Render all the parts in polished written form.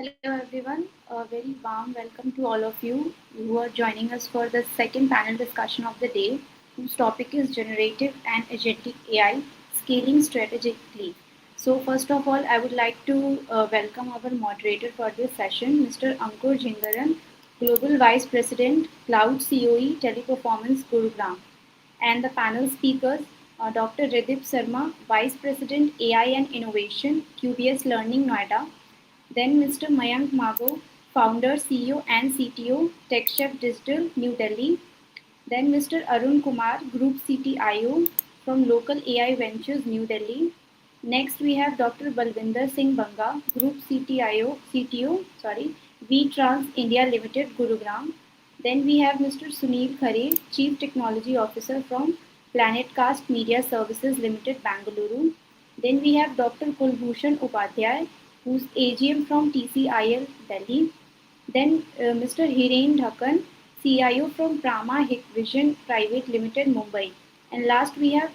Hello everyone, a very warm welcome to all of you who are joining us for the second panel discussion of the day, whose topic is Generative and Agentic AI Scaling Strategically. So first of all, I would like to welcome our moderator for this session, Mr. Ankur Jhingran, Global Vice President, Cloud COE, Teleperformance, Gurugram, and the panel speakers, Dr. Ridip Sarma, Vice President, AI and Innovation, QBS Learning, Noida, then Mr. Mayank Maggon, founder, CEO and CTO, TechChefz Digital, New Delhi. Then Mr. Arun Kumar, Group CTIO from LoQal AI Ventures, New Delhi. Next we have Dr. Balvinder Singh Banga, Group CTO, VTrans India Limited, Gurugram. Then we have Mr. Suneel Khare, Chief Technology Officer from Planetcast Media Services Limited, Bengaluru. Then we have Dr. Kulbhushan Upadhyay, who's AGM from TCIL, Delhi. Then Mr. Hiren, CIO from Prama Hikvision Private Limited, Mumbai. And last we have,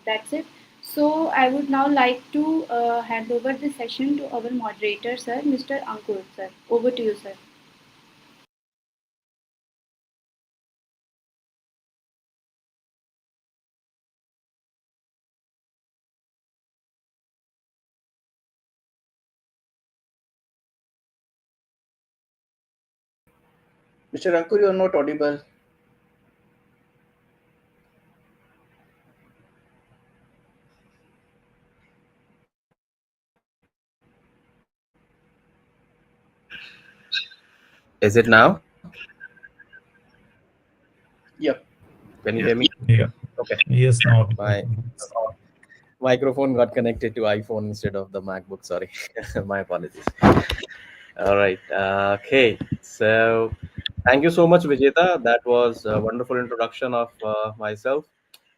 that's it. So I would now like to hand over the session to our moderator, sir, Mr. Ankur, sir. Over to you, sir. Mr. Ankur, you are not audible. Is it now? Yep. Can you hear me? Yeah. Okay. Yes, now. My microphone got connected to iPhone instead of the MacBook. Sorry. My apologies. All right. Okay. So thank you so much, Vijeta. That was a wonderful introduction of myself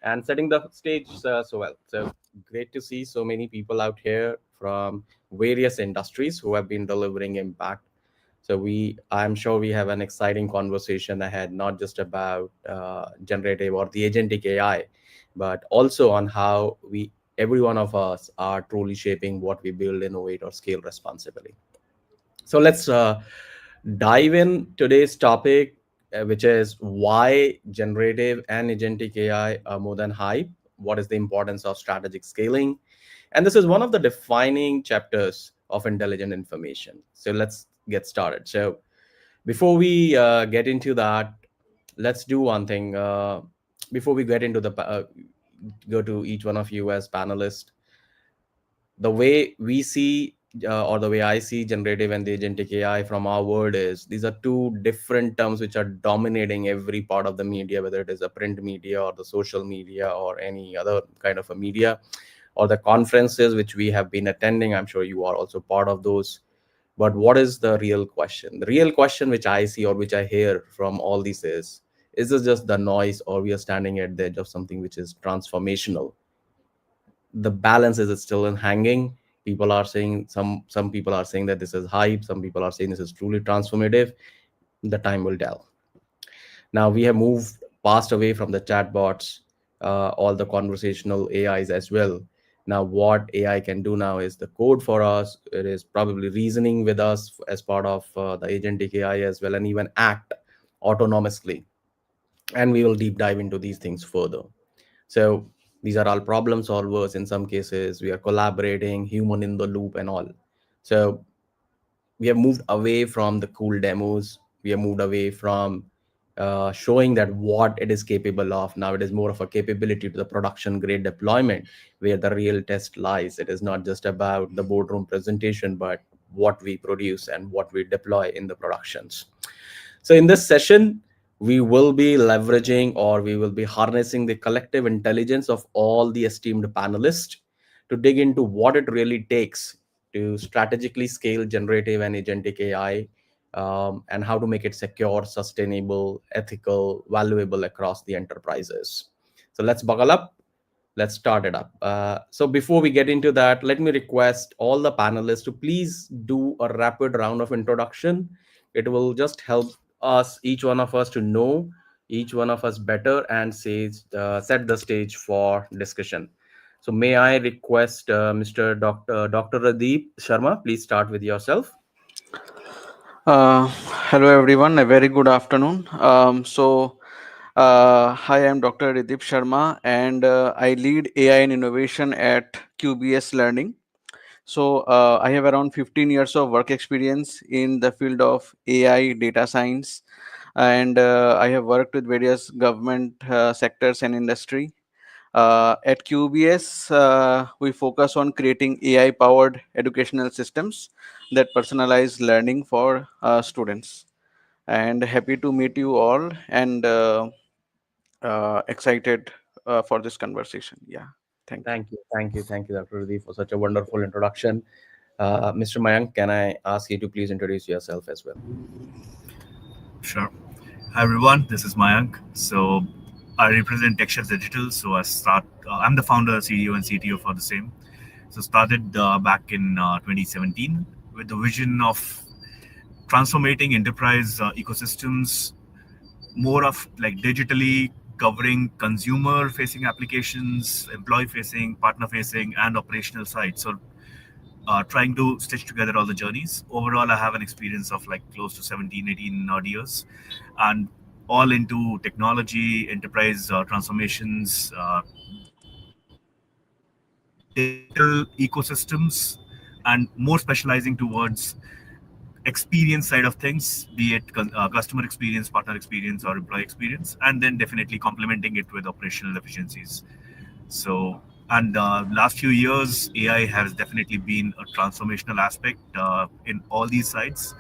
and setting the stage so well. So great to see so many people out here from various industries who have been delivering impact. So I'm sure we have an exciting conversation ahead, not just about generative or the agentic AI, but also on how every one of us are truly shaping what we build, innovate, or scale responsibly. So let's dive in today's topic, which is why generative and agentic AI are more than hype. What is the importance of strategic scaling? And this is one of the defining chapters of intelligent information. So let's get started. So before we get into that, let's do one thing. Before we get into go to each one of you as panelists, the way we see or the way I see generative and the agentic AI from our world is these are two different terms which are dominating every part of the media, whether it is a print media or the social media or any other kind of a media or the conferences which we have been attending. I'm sure you are also part of those. But what is the real question? The real question which I see or which I hear from all these is this just the noise, or we are standing at the edge of something which is transformational? The balance is still in hanging. People are saying some people are saying that this is hype, some people are saying this is truly transformative. The time will tell. Now we have moved past away from the chatbots, all the conversational AIs as well. Now what AI can do now is the code for us. It is probably reasoning with us as part of the agentic AI as well, and even act autonomously. And we will deep dive into these things further. So these are all problem solvers. In some cases, we are collaborating, human in the loop and all. So we have moved away from the cool demos. We have moved away from showing that what it is capable of. Now it is more of a capability to the production grade deployment where the real test lies. It is not just about the boardroom presentation, but what we produce and what we deploy in the productions. So in this session, we will be leveraging or we will be harnessing the collective intelligence of all the esteemed panelists to dig into what it really takes to strategically scale generative and agentic AI, and how to make it secure, sustainable, ethical, valuable across the enterprises. So let's buckle up. Let's start it up. So before we get into that, let me request all the panelists to please do a rapid round of introduction. It will just help us, each one of us, to know each one of us better and set the stage for discussion. So may I request Mr. Dr. Ridip Sharma, please start with yourself. Hello everyone, a very good afternoon. Hi, I'm Dr. Ridip Sharma and I lead AI and innovation at QBS Learning. I have around 15 years of work experience in the field of AI, data science, and I have worked with various government sectors and industry. At QBS, we focus on creating AI-powered educational systems that personalize learning for students. And happy to meet you all and excited for this conversation. Yeah, thank you. Thank you, Dr. Ridip, for such a wonderful introduction. Mr. Mayank, can I ask you to please introduce yourself as well? Sure. Hi everyone, this is Mayank. So I represent TechChefz Digital. I'm the founder, CEO, and CTO for the same. So started back in 2017 with the vision of transforming enterprise ecosystems, more of like digitally covering consumer facing applications, employee facing, partner facing, and operational side. So trying to stitch together all the journeys. Overall, I have an experience of like close to 17, 18 odd years, and all into technology, enterprise transformations, digital ecosystems, and more specializing towards experience side of things, be it customer experience, partner experience, or employee experience, and then definitely complementing it with operational efficiencies. So, and last few years, AI has definitely been a transformational aspect in all these sides.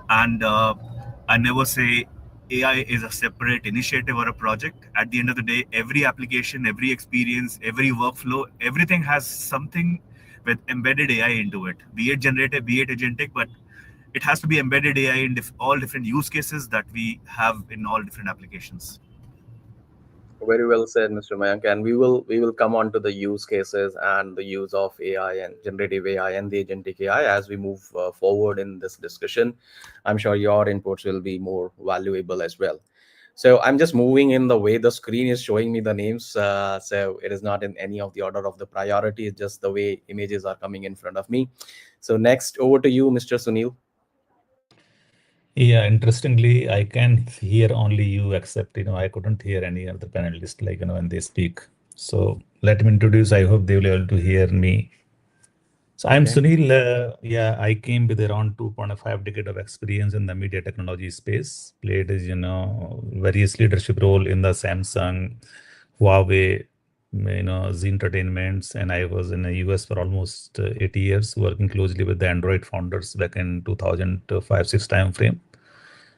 And I never say AI is a separate initiative or a project. At the end of the day, every application, every experience, every workflow, everything has something with embedded AI into it, be it generative, be it agentic, but it has to be embedded AI in all different use cases that we have in all different applications. Very well said, Mr. Mayank. And we will come on to the use cases and the use of AI and generative AI and the agentic AI as we move forward in this discussion. I'm sure your inputs will be more valuable as well. So I'm just moving in the way the screen is showing me the names. So it is not in any of the order of the priority. It's just the way images are coming in front of me. So next, over to you, Mr. Suneel. Yeah, interestingly, I can hear only you, except, I couldn't hear any other panelists, like, when they speak. So let me introduce, I hope they will be able to hear me. So I'm Okay. Suneel. I came with around 2.5 decade of experience in the media technology space, played, various leadership role in the Samsung, Huawei, Z Entertainments, and I was in the US for almost 80 years, working closely with the Android founders back in 2005-6 timeframe.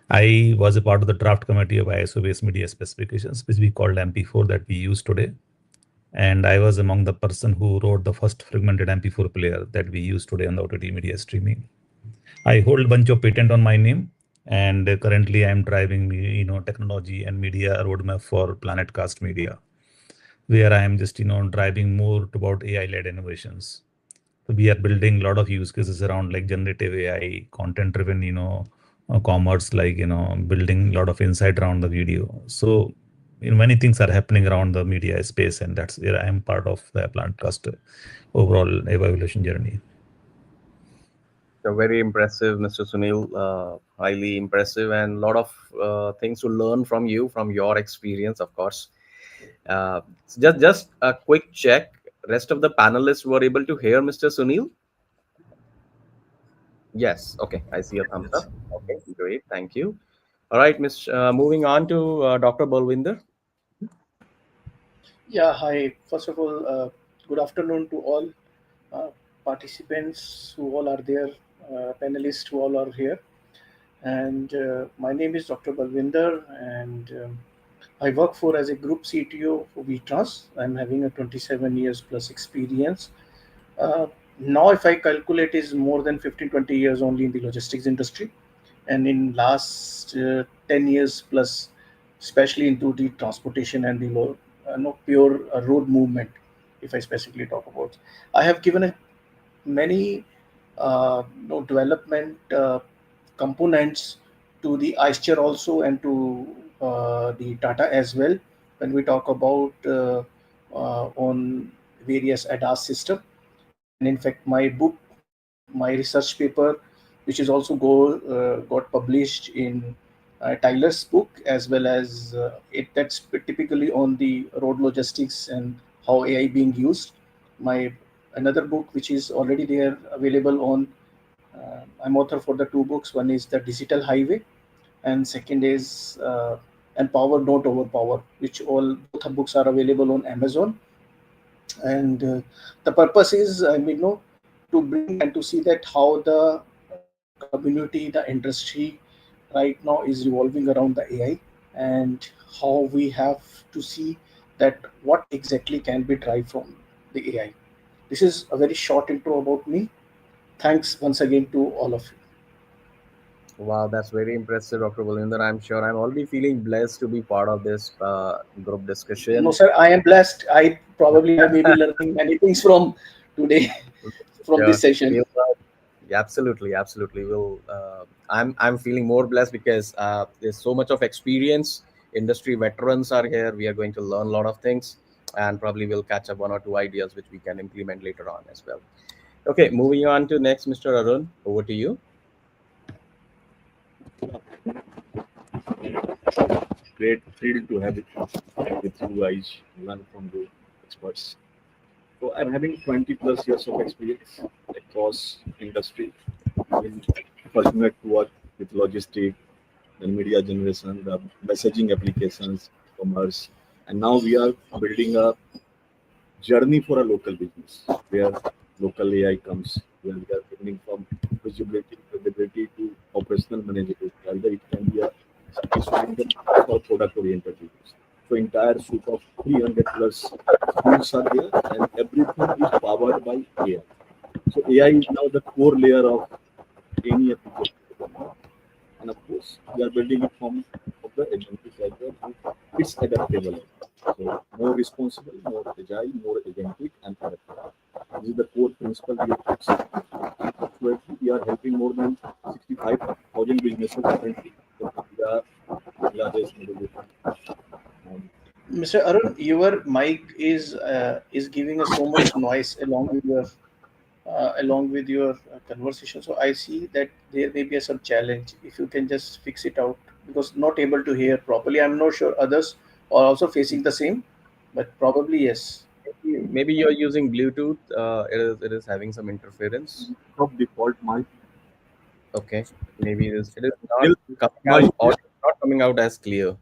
I was a part of the draft committee of ISO-based media specifications, which we called MP4 that we use today. And I was among the person who wrote the first fragmented MP4 player that we use today on the OTT media streaming. I hold a bunch of patent on my name, and currently I'm driving, technology and media roadmap for Planetcast Media, where I am just, driving more about AI-led innovations. So we are building a lot of use cases around like generative AI, content-driven, commerce, like, building a lot of insight around the video. So many things are happening around the media space, and that's where I am part of the Planetcast overall evaluation journey. So very impressive, Mr. Suneel. Highly impressive, and a lot of things to learn from you, from your experience, of course. Just a quick check. Rest of the panelists were able to hear Mr. Suneel. Yes. Okay. I see a thumbs up. Okay. Great. Thank you. All right, Miss. Moving on to Dr. Balvinder. Yeah, hi. First of all, good afternoon to all uh, participants who all are there, panelists who all are here. And my name is Dr. Balvinder, and I work for as a group CTO for VTrans. I'm having a 27 years plus experience. Uh, Now, if I calculate, is more than 15, 20 years only in the logistics industry, and in last 10 years plus, especially into the transportation and the no pure road movement. If I specifically talk about, I have given a many no development components to the iShare also and to the Tata as well. When we talk about on various ADAS system. And in fact, my book, my research paper, which is also got published in Tyler's book, as well as that's typically on the road logistics and how AI being used. My another book, which is already there, available on. I'm author for the two books. One is the Digital Highway, and second is Empower Not Overpower, which all both books are available on Amazon. And the purpose is, to bring and to see that how the community, the industry right now is revolving around the AI, and how we have to see that what exactly can be derived from the AI. This is a very short intro about me. Thanks once again to all of you. Wow, that's very impressive, Dr. Balvinder. I'm sure I'm already feeling blessed to be part of this group No, discussion. sir, I am blessed. I may be learning many things from today, from Sure. this session. Yeah, absolutely, absolutely. I'm feeling more blessed because there's so much of experience. Industry veterans are here. We are going to learn a lot of things, and probably we'll catch up one or two ideas which we can implement later on as well. Okay, moving on to next, Mr. Arun. Over to you. Great thrill to have it with you guys, learn from the experts. So I'm having 20 plus years of experience across industry. I'm fortunate to work with logistics, the media generation, the messaging applications, commerce, and now we are building a journey for a local business where local AI comes, where we are beginning from visibility, credibility to operational manageability. Either it can be a service oriented or product oriented business. So entire suite of 300 plus tools are there, and everything is powered by AI. So AI is now the core layer of any application. And of course, we are building it from of the agentic as well, and it's adaptable. So more responsible, more agile, more agentic, and adaptable. This is the core principle we have fixed. Actually, we are helping more than 65,000 businesses currently. So we are largest middle Mr. Arun, your mic is giving us so much noise along with your conversation. So I see that there may be some challenge. If you can just fix it out, because not able to hear properly. I'm not sure others are also facing the same, but probably yes. Maybe you're using Bluetooth. It is having some interference. of default mic. Okay, maybe it is not Still coming noise. out, or not coming out as clear.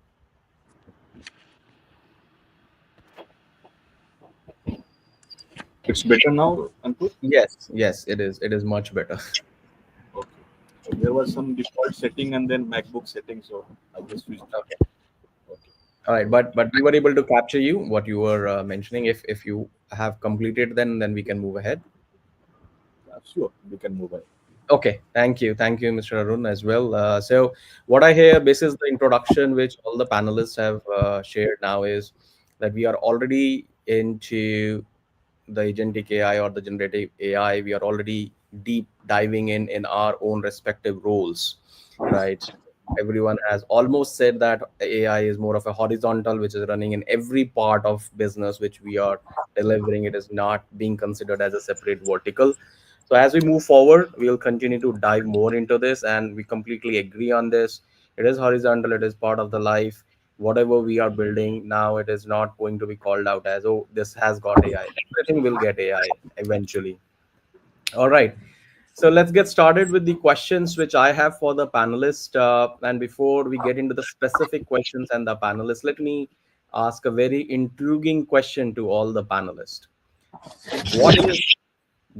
It's better now, Ankur? Yes, yes, it is. It is much better. Okay. So there was some default setting and then MacBook setting, so I just switched. Okay. Okay. All right, but we were able to capture you what you were mentioning. If you have completed, then we can move ahead. Yeah, sure, we can move ahead. Okay, thank you, Mr. Arun, as well. So what I hear, this is the introduction which all the panelists have shared now, is that we are already into the agentic AI or the generative AI. We are already deep diving in our own respective roles, right? Everyone has almost said that AI is more of a horizontal, which is running in every part of business which we are delivering. It is not being considered as a separate vertical. So as we move forward, we'll continue to dive more into this, and we completely agree on this. It is horizontal. It is part of the life. Whatever we are building now, it is not going to be called out as, oh, this has got AI. Everything will get AI eventually. All right. So let's get started with the questions which I have for the panelists. And before we get into the specific questions and the panelists, let me ask a very intriguing question to all the panelists. What is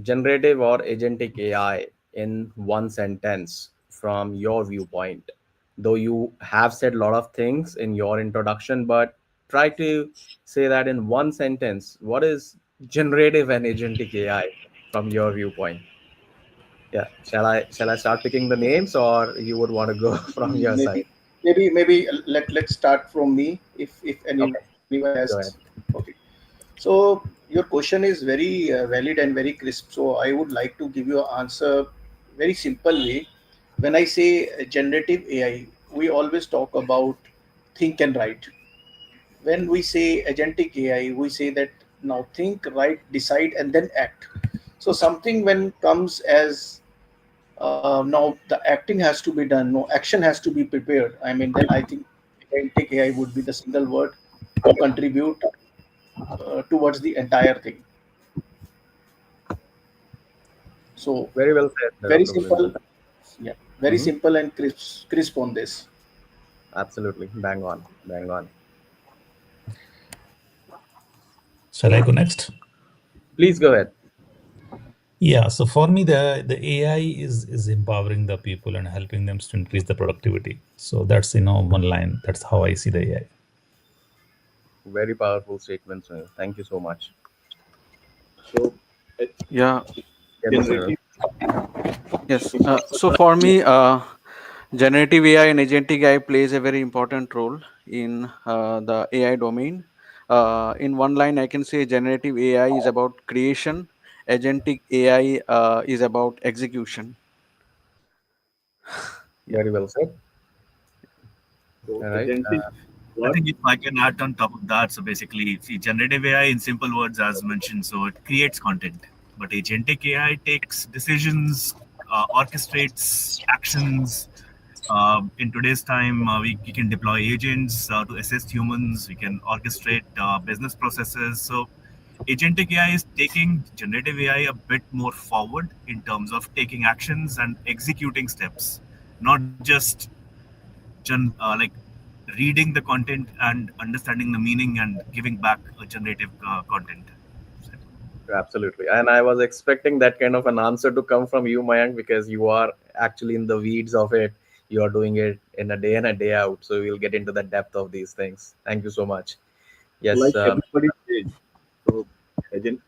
generative or agentic AI in one sentence from your viewpoint? Though you have said a lot of things in your introduction, but try to say that in one sentence. What is generative and agentic AI from your viewpoint? Yeah, shall I start picking the names, or you would want to go from your Maybe, side? maybe let's start from me. If anyone Okay, has, go ahead. okay. So your question is very valid and very crisp. So I would like to give you an answer very simple way. When I say generative AI, we always talk about think and write. When we say agentic AI, we say that Now think, write, decide, and then act. So something when comes as now the acting has to be done, no action has to be prepared. I mean, then I think agentic AI would be the single word to contribute towards the entire thing. So Very well said, very Dr. Balvinder. simple, yeah, very Mhm. simple and crisp on this. Absolutely. Bang on. Bang on. Shall I go next? Please go ahead. Yeah, so for me, the AI is empowering the people and helping them to increase the productivity. So that's one line. That's how I see the AI. Very powerful statement, Sunil. Thank you so much. So, uh, Yeah. Yes, Sunil. generative Yes. So for me, generative AI and agentic AI plays a very important role in the AI domain. In one line, I can say generative AI is about creation, agentic AI is about execution. Yeah. Very well said. so All right. agentic I what think if I can add on top of that, so basically, see, generative AI in simple words, as mentioned, so it creates content, but agentic AI takes decisions, orchestrates actions. In today's time, we can deploy agents to assist humans. We can orchestrate business processes. So agentic AI is taking generative AI a bit more forward in terms of taking actions and executing steps, not just like reading the content and understanding the meaning and giving back a generative content. Absolutely. And I was expecting that kind of an answer to come from you, Mayank, because you are actually in the weeds of it. You are doing it in a day in a day out. So we'll get into the depth of these things. Thank you so much. Yes. like everybody says. So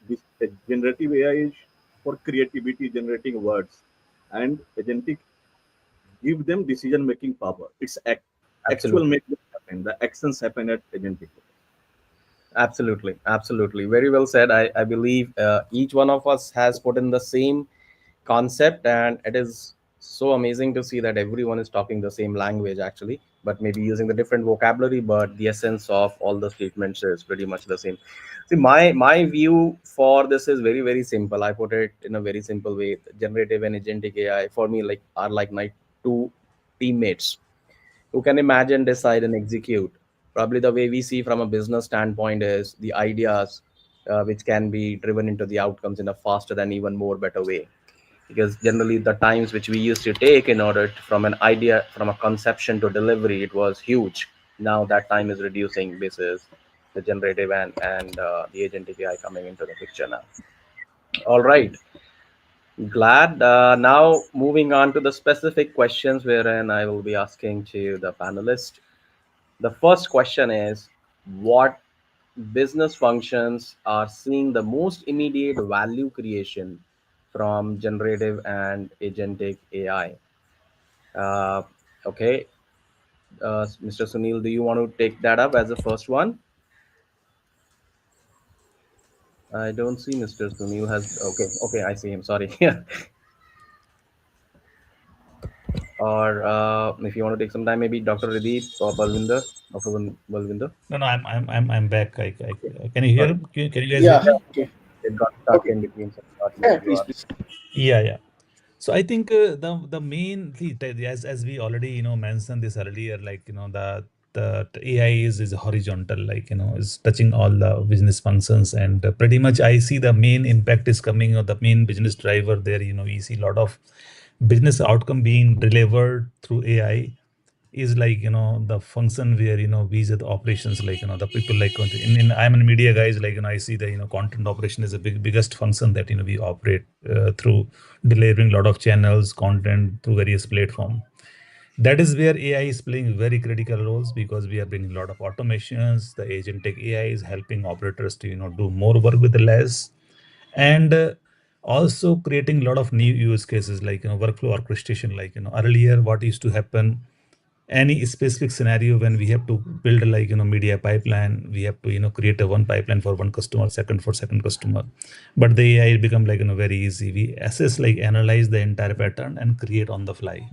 this generative AI is for creativity, generating words, and agentic give them decision making power. It's actual Absolutely. make them happen. The actions happen at agentic. Absolutely. Absolutely. Very well said. I believe each one of us has put in the same concept, and it is so amazing to see that everyone is talking the same language actually, but maybe using the different vocabulary, but the essence of all the statements is pretty much the same. See, my view for this is very, very simple. I put it in a very simple way. Generative and agentic AI for me like are like my two teammates who can imagine, decide, and execute. Probably the way we see from a business standpoint is the ideas which can be driven into the outcomes in a faster and even more better way, because generally the times which we used to take in order from an idea, from a conception to delivery, it was huge. Now that time is reducing basis the generative and the agentic AI coming into the picture now. All right, glad. Now moving on to the specific questions wherein I will be asking to the panelist. The first question is, what business functions are seeing the most immediate value creation from generative and agentic AI? Uh, okay, Mr. Sunil, do you want to take that up as the first one? I don't see Mr. Sunil has. Okay, okay, I see him. Sorry. Or if you want to take some time, maybe Dr. Ridip or Balvinder, Dr. Balvinder. No, I'm back. Okay, Can you hear? sorry, Can you guys hear Yeah, me? okay, it got stuck okay, in between some thought. Yes, yeah, you please, are. please. Yeah. So I think the main as we already mentioned this earlier, like the AI is horizontal, like is touching all the business functions, and pretty much I see the main impact is coming, or the main business driver there. We see a lot of business outcome being delivered through AI is like the function where we as the operations, like the people, like I'm in media guys, like I see the content operation is a biggest function that we operate through delivering a lot of channels content through various platform. That is where AI is playing very critical roles, because we are bringing a lot of automations. The agentic AI is helping operators to do more work with less, and also creating a lot of new use cases, like workflow orchestration. Like earlier what used to happen, any specific scenario when we have to build like media pipeline, we have to create a one pipeline for one customer, second for second customer. But the AI become like very easy. We assess, like analyze the entire pattern and create on the fly.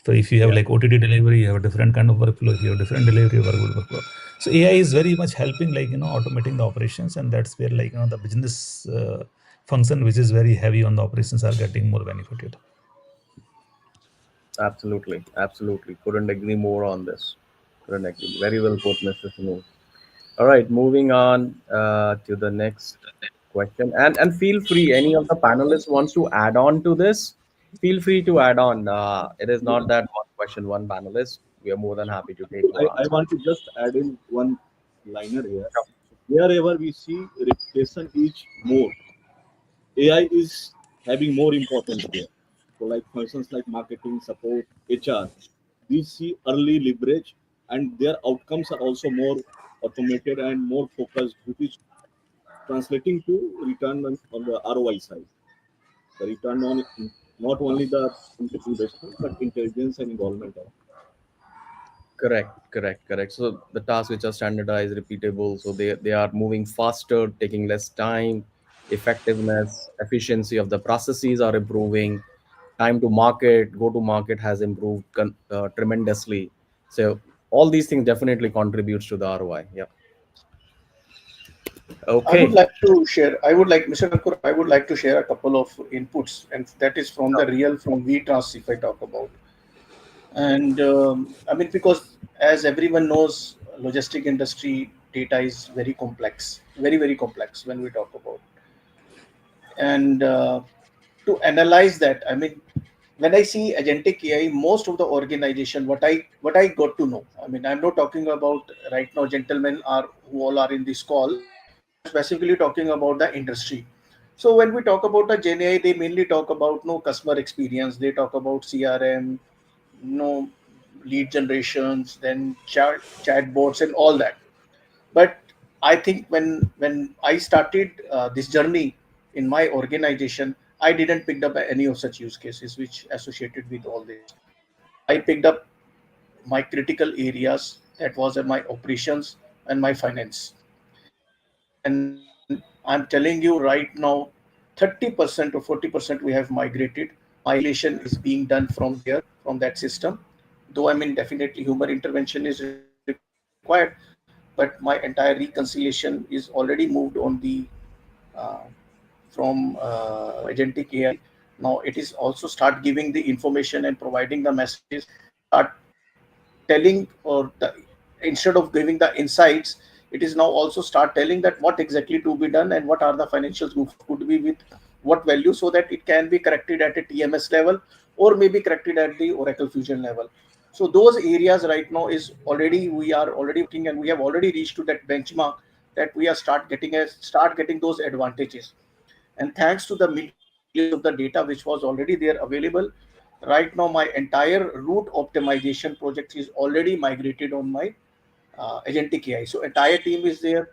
So if you have like OTT delivery, you have a different kind of workflow. If you have different delivery workflow, so AI is very much helping, like automating the operations, and that's where like the business function, which is very heavy on the operations, are getting more benefited. Absolutely, absolutely. Couldn't agree more on this. Couldn't agree. Very well put, Mr. Suneel. All right, moving on to the next question, and feel free. Any of the panelists wants to add on to this? Feel free to add on. It is not that one question, one panelist. We are more than happy to take your I answer. want to just add in one liner here. Wherever we see reputation is more, AI is having more importance there. So like functions like marketing, support, HR, we see early leverage and their outcomes are also more automated and more focused, which is translating to return on the ROI side. The return on not only the investment but intelligence and involvement. Correct, correct, correct. So the tasks which are standardized, repeatable, so they are moving faster, taking less time, effectiveness, efficiency of the processes are improving, time to market, go to market has improved tremendously. So all these things definitely contributes to the ROI. Yeah. I would Okay. like to share. I would like, Mr. Ankur, I would like to share a couple of inputs, and that is from the real, from VTrans, if I talk about. And I mean, because as everyone knows, logistic industry data is very complex, very, very complex when we talk about. And to analyze that, I mean, when I see agentic AI, most of the organization, what I got to know, I mean, I'm not talking about right now, gentlemen are who all are in this call. I'm specifically talking about the industry. So when we talk about the Gen AI, they mainly talk about no customer experience. They talk about CRM, no lead generations, then chatbots and all that. But I think when I started this journey in my organization, I didn't pick up any of such use cases which associated with all this. I picked up my critical areas, that was my operations and my finance. And I'm telling you right now, 30% or 40% we have migrated. Migration is being done from there, from that system. Though I mean, definitely human intervention is required, but my entire reconciliation is already moved on the uh, from agentic AI. Now it is also start giving the information and providing the messages, start telling, or the, instead of giving the insights, it is now also start telling that what exactly to be done and what are the financials could be with what value, so that it can be corrected at a TMS level or maybe corrected at the Oracle Fusion level. So those areas right now is already, we are already working, and we have already reached to that benchmark that we are start getting those advantages. And thanks to the millions of the data which was already there available, right now my entire route optimization project is already migrated on my agentic AI. So entire team is there,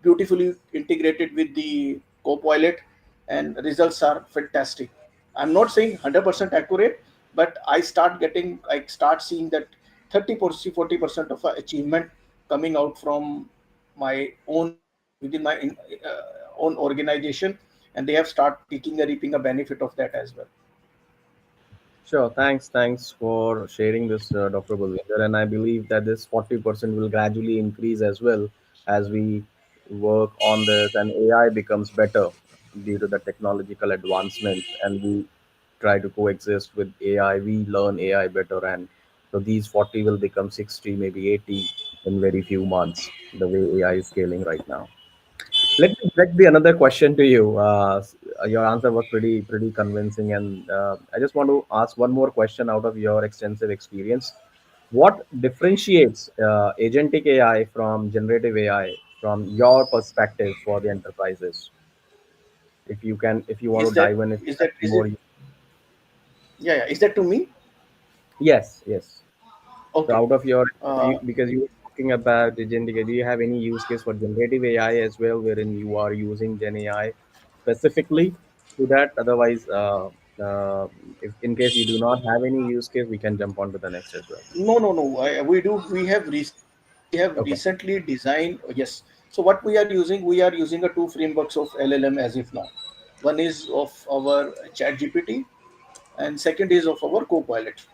beautifully integrated with the Copilot, and results are fantastic. I'm not saying 100% accurate, but I start seeing that 30%, 40% of achievement coming out from my own within my own organization, and they have start taking a reaping a benefit of that as well. Sure. Thanks for sharing this, Dr. Balvinder. And I believe that this 40% will gradually increase as well as we work on this and AI becomes better due to the technological advancement, and we try to coexist with AI. We learn AI better, and so these 40 will become 60, maybe 80 in very few months, the way AI is scaling right now. Let me direct the another question to you. Your answer was pretty convincing, and I just want to ask one more question out of your extensive experience. What differentiates agentic AI from generative AI from your perspective for the enterprises? If you can, if you want to Is that dive in, if you is have that is more. it? Yeah, yeah. Is that to me? Yes, yes. So Okay. out of your, Uh, because you were talking about agentic, do you have any use case for generative AI as well, wherein you are using Gen AI specifically to that? Otherwise, if in case you do not have any use case, we can jump on to the next as well. no, no, no. We do. We have Okay. recently designed. Yes. So what we are using? We are using a two frameworks of LLM as if now. One is of our Chat GPT, and second is of our Copilot.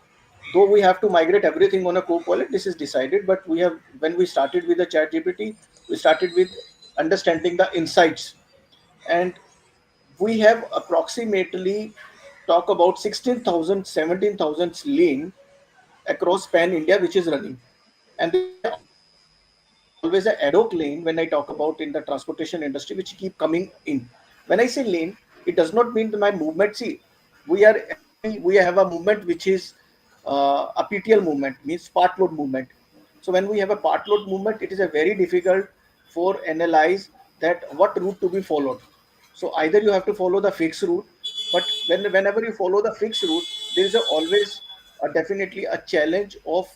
Though we have to migrate everything on a co-pilot, this is decided. But we have, when we started with the chat gpt, we started with understanding the insights. And we have approximately talk about 16,000, 17,000 lane across pan India which is running. And there is always a ad hoc lane when I talk about in the transportation industry which keep coming in. When I say lane, it does not mean my movement. See, we have a movement which is a PTL movement, means part load movement. So when we have a part load movement, it is a very difficult for analyze that what route to be followed. So either you have to follow the fixed route, but whenever you follow the fixed route, there is always definitely a challenge of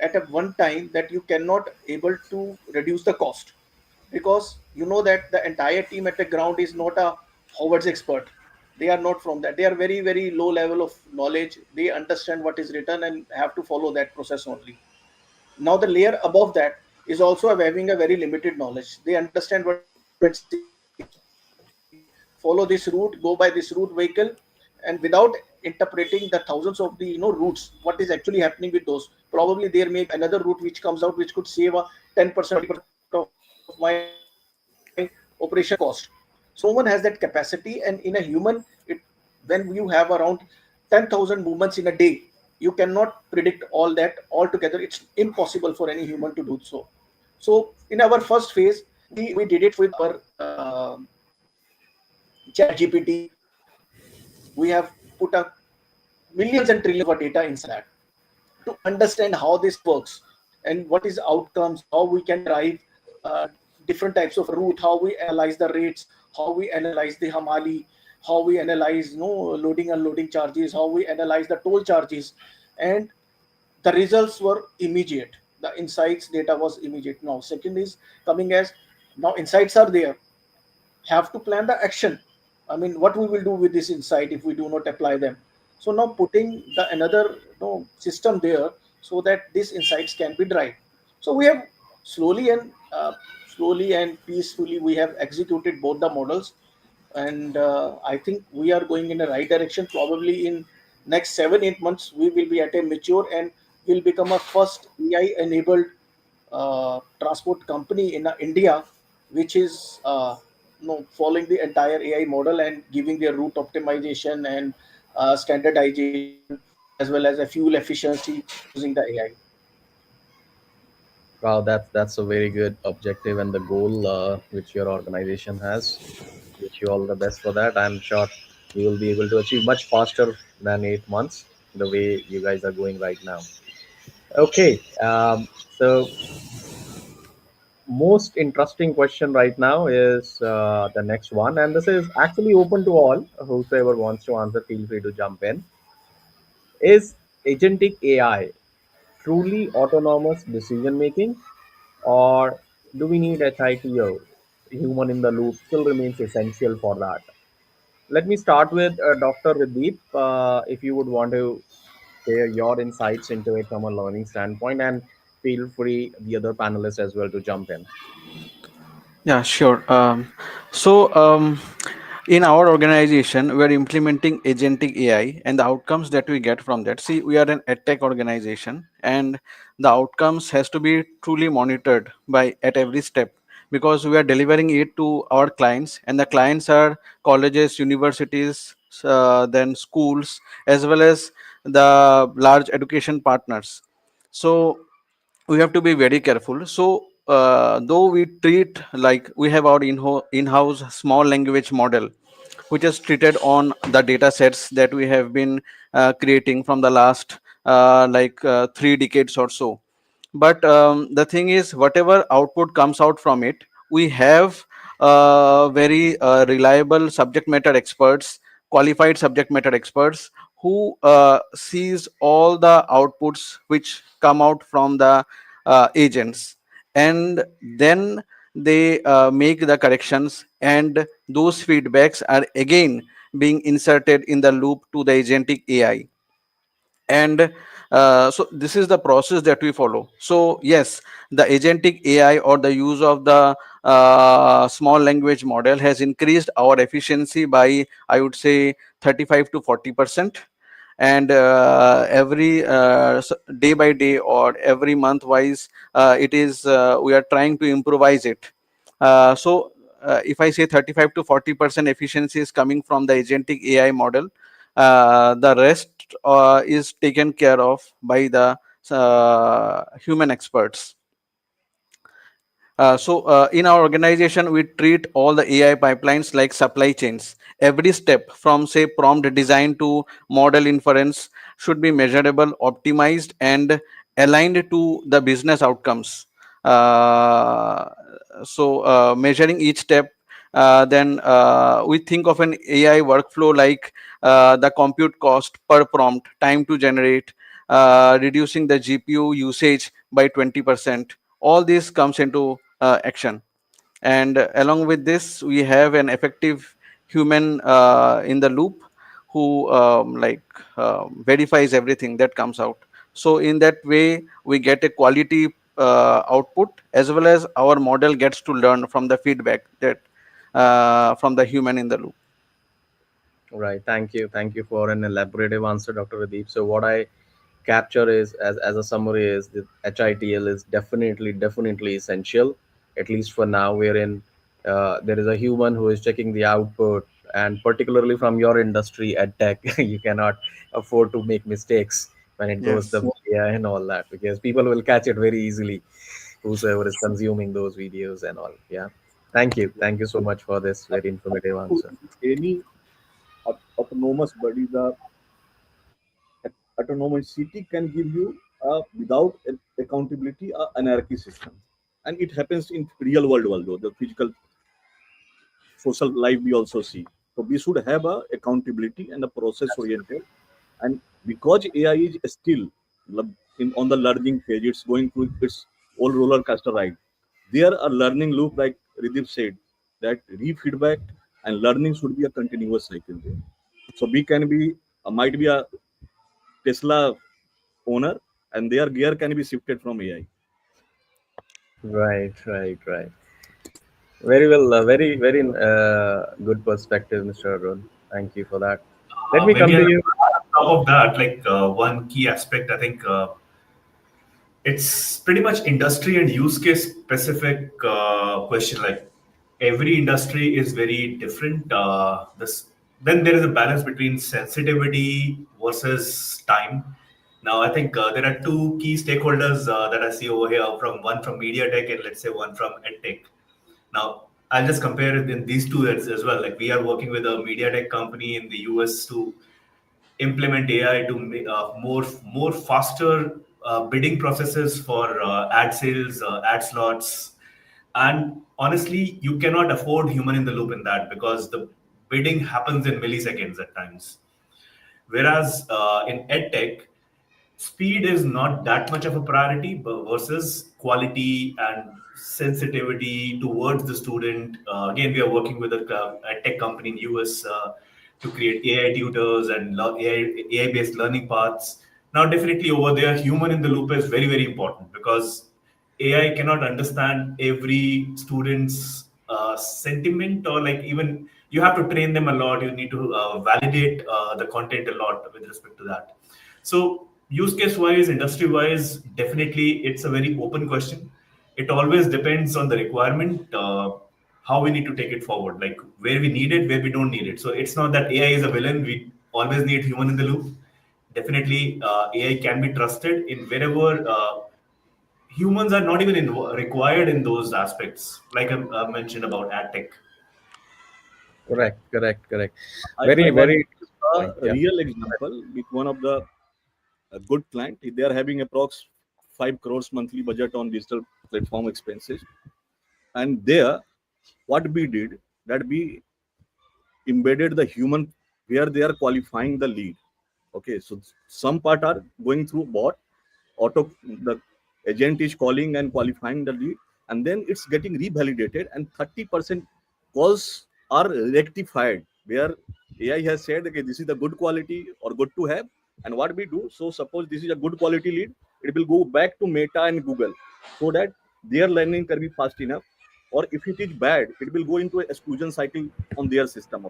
at a one time that you cannot able to reduce the cost, because you know that the entire team at the ground is not a Howard's expert. They are not from that. They are very very low level of knowledge. They understand what is written and have to follow that process only. Now the layer above that is also having a very limited knowledge. They understand what is government saying, follow this route, go by this route vehicle, and without interpreting the thousands of the routes, what is actually happening with those. Probably there may be another route which comes out which could save a 10% or 20% of my operation cost. So no one has that capacity, and in a human, it when you have around 10,000 movements in a day, you cannot predict all that altogether. It's impossible for any human to do so. So in our first phase, we did it with our chat gpt. We have put a millions and trillions of data inside that to understand how this works and what is outcomes, how we can derive different types of route, how we analyze the rates, how we analyze the hamali, how we analyze loading unloading charges, how we analyze the toll charges. And the results were immediate. The insights data was immediate. Now second is coming as, now insights are there, have to plan the action. I mean, what we will do with this insight if we do not apply them. So now putting the another system there so that these insights can be derived. So we have slowly and slowly and peacefully we have executed both the models, and I think we are going in the right direction. Probably in next 7-8 months we will be at a mature and will become a first AI enabled transport company in India, which is following the entire AI model and giving their route optimization and standardization as well as a fuel efficiency using the AI. Wow, that's a very good objective and the goal which your organization has. Wish you all the best for that. I'm sure you will be able to achieve much faster than 8 months, the way you guys are going right now. Okay, so most interesting question right now is the next one, and this is actually open to all. Whosoever wants to answer, feel free to jump in. Is agentic AI truly autonomous decision making, or do we need HITO? Human in the loop still remains essential for that. Let me start with Dr. Ridip. If you would want to share your insights into it from a learning standpoint, and feel free the other panelists as well to jump in. Yeah, sure. So, in our organization, we are implementing agentic AI, and the outcomes that we get from that. See, we are an edtech organization, and the outcomes has to be truly monitored by at every step, because we are delivering it to our clients, and the clients are colleges, universities, then schools, as well as the large education partners. So we have to be very careful. So though we treat like we have our in-house small language model, which is treated on the data sets that we have been creating from the last 3 decades or so. But the thing is, whatever output comes out from it, we have very reliable subject matter experts, qualified subject matter experts, who sees all the outputs which come out from the agents, and then they make the corrections, and those feedbacks are again being inserted in the loop to the agentic AI. And so this is the process that we follow. So yes, the agentic AI or the use of the small language model has increased our efficiency by, I would say, 35 to 40%. and every day by day or every month wise, it is we are trying to improvise it. If I say 35 to 40% efficiency is coming from the agentic AI model, the rest is taken care of by the human experts. In our organization, we treat all the AI pipelines like supply chains. Every step from say prompt design to model inference should be measurable, optimized, and aligned to the business outcomes. Measuring each step, then we think of an AI workflow like the compute cost per prompt, time to generate, reducing the GPU usage by 20%. All this comes into action, and along with this we have an effective human in the loop who verifies everything that comes out. So in that way we get a quality output, as well as our model gets to learn from the feedback that from the human in the loop. Right. Thank you. Thank you for an elaborative answer, Dr. Ridip. So what I capture is, as a summary, is that HITL is definitely essential, at least for now, wherein there is a human who is checking the output, and particularly from your industry at tech, you cannot afford to make mistakes when it goes Yes. the media and all that, because people will catch it very easily, whosoever is consuming those videos and all. Yeah. Thank you. Thank you so much for this very informative answer. Any autonomous body, the autonomous city can give you without accountability anarchy system, and it happens in real world also, the physical social life we also see. So we should have a accountability and a process oriented. And because AI is still on the learning phase, it's going through its whole roller coaster ride. There a learning loop, like Ridip said, that re-feedback and learning should be a continuous cycle there. So we can be might be a Tesla owner, and their gear can be shifted from AI. Right. Very well. Very good perspective, Mr. Arun. Thank you for that. Let me come Maybe to on you. top of that, like one key aspect, I think it's pretty much industry and use case specific question. Like every industry is very different. This Then there is a balance between sensitivity versus time. Now I think there are two key stakeholders that I see over here. From one from media tech and let's say one from edtech. Now I'll just compare it in these two as well. Like we are working with a media tech company in the US to implement AI to more faster bidding processes for ad sales, ad slots, and honestly, you cannot afford human in the loop in that because the bidding happens in milliseconds at times. Whereas in edtech, speed is not that much of a priority, but versus quality and sensitivity towards the student. Again, we are working with a tech company in US to create AI tutors and AI based learning paths. Now, definitely over there, human in the loop is very important because AI cannot understand every student's sentiment, or like even you have to train them a lot. You need to validate the content a lot with respect to that. So use case wise, industry wise, definitely it's a very open question. It always depends on the requirement, how we need to take it forward, like where we need it, where we don't need it. So it's not that AI is a villain. We always need human in the loop. Definitely, AI can be trusted in wherever humans are not even required in those aspects, like I mentioned about ad tech. Correct. I Very, was very a point. Yeah. real example with one of the good client. They are having approx 5 crores monthly budget on digital platform expenses. And there, what we did, that we embedded the human where they are qualifying the lead. Okay, so some part are going through bot, auto, the agent is calling and qualifying the lead, and then it's getting revalidated, and 30% calls are rectified where AI has said, okay, this is the good quality or good to have. And what we do, so suppose this is a good quality lead, it will go back to Meta and Google so that their learning can be fast enough. Or if it is bad, it will go into an exclusion cycle on their system.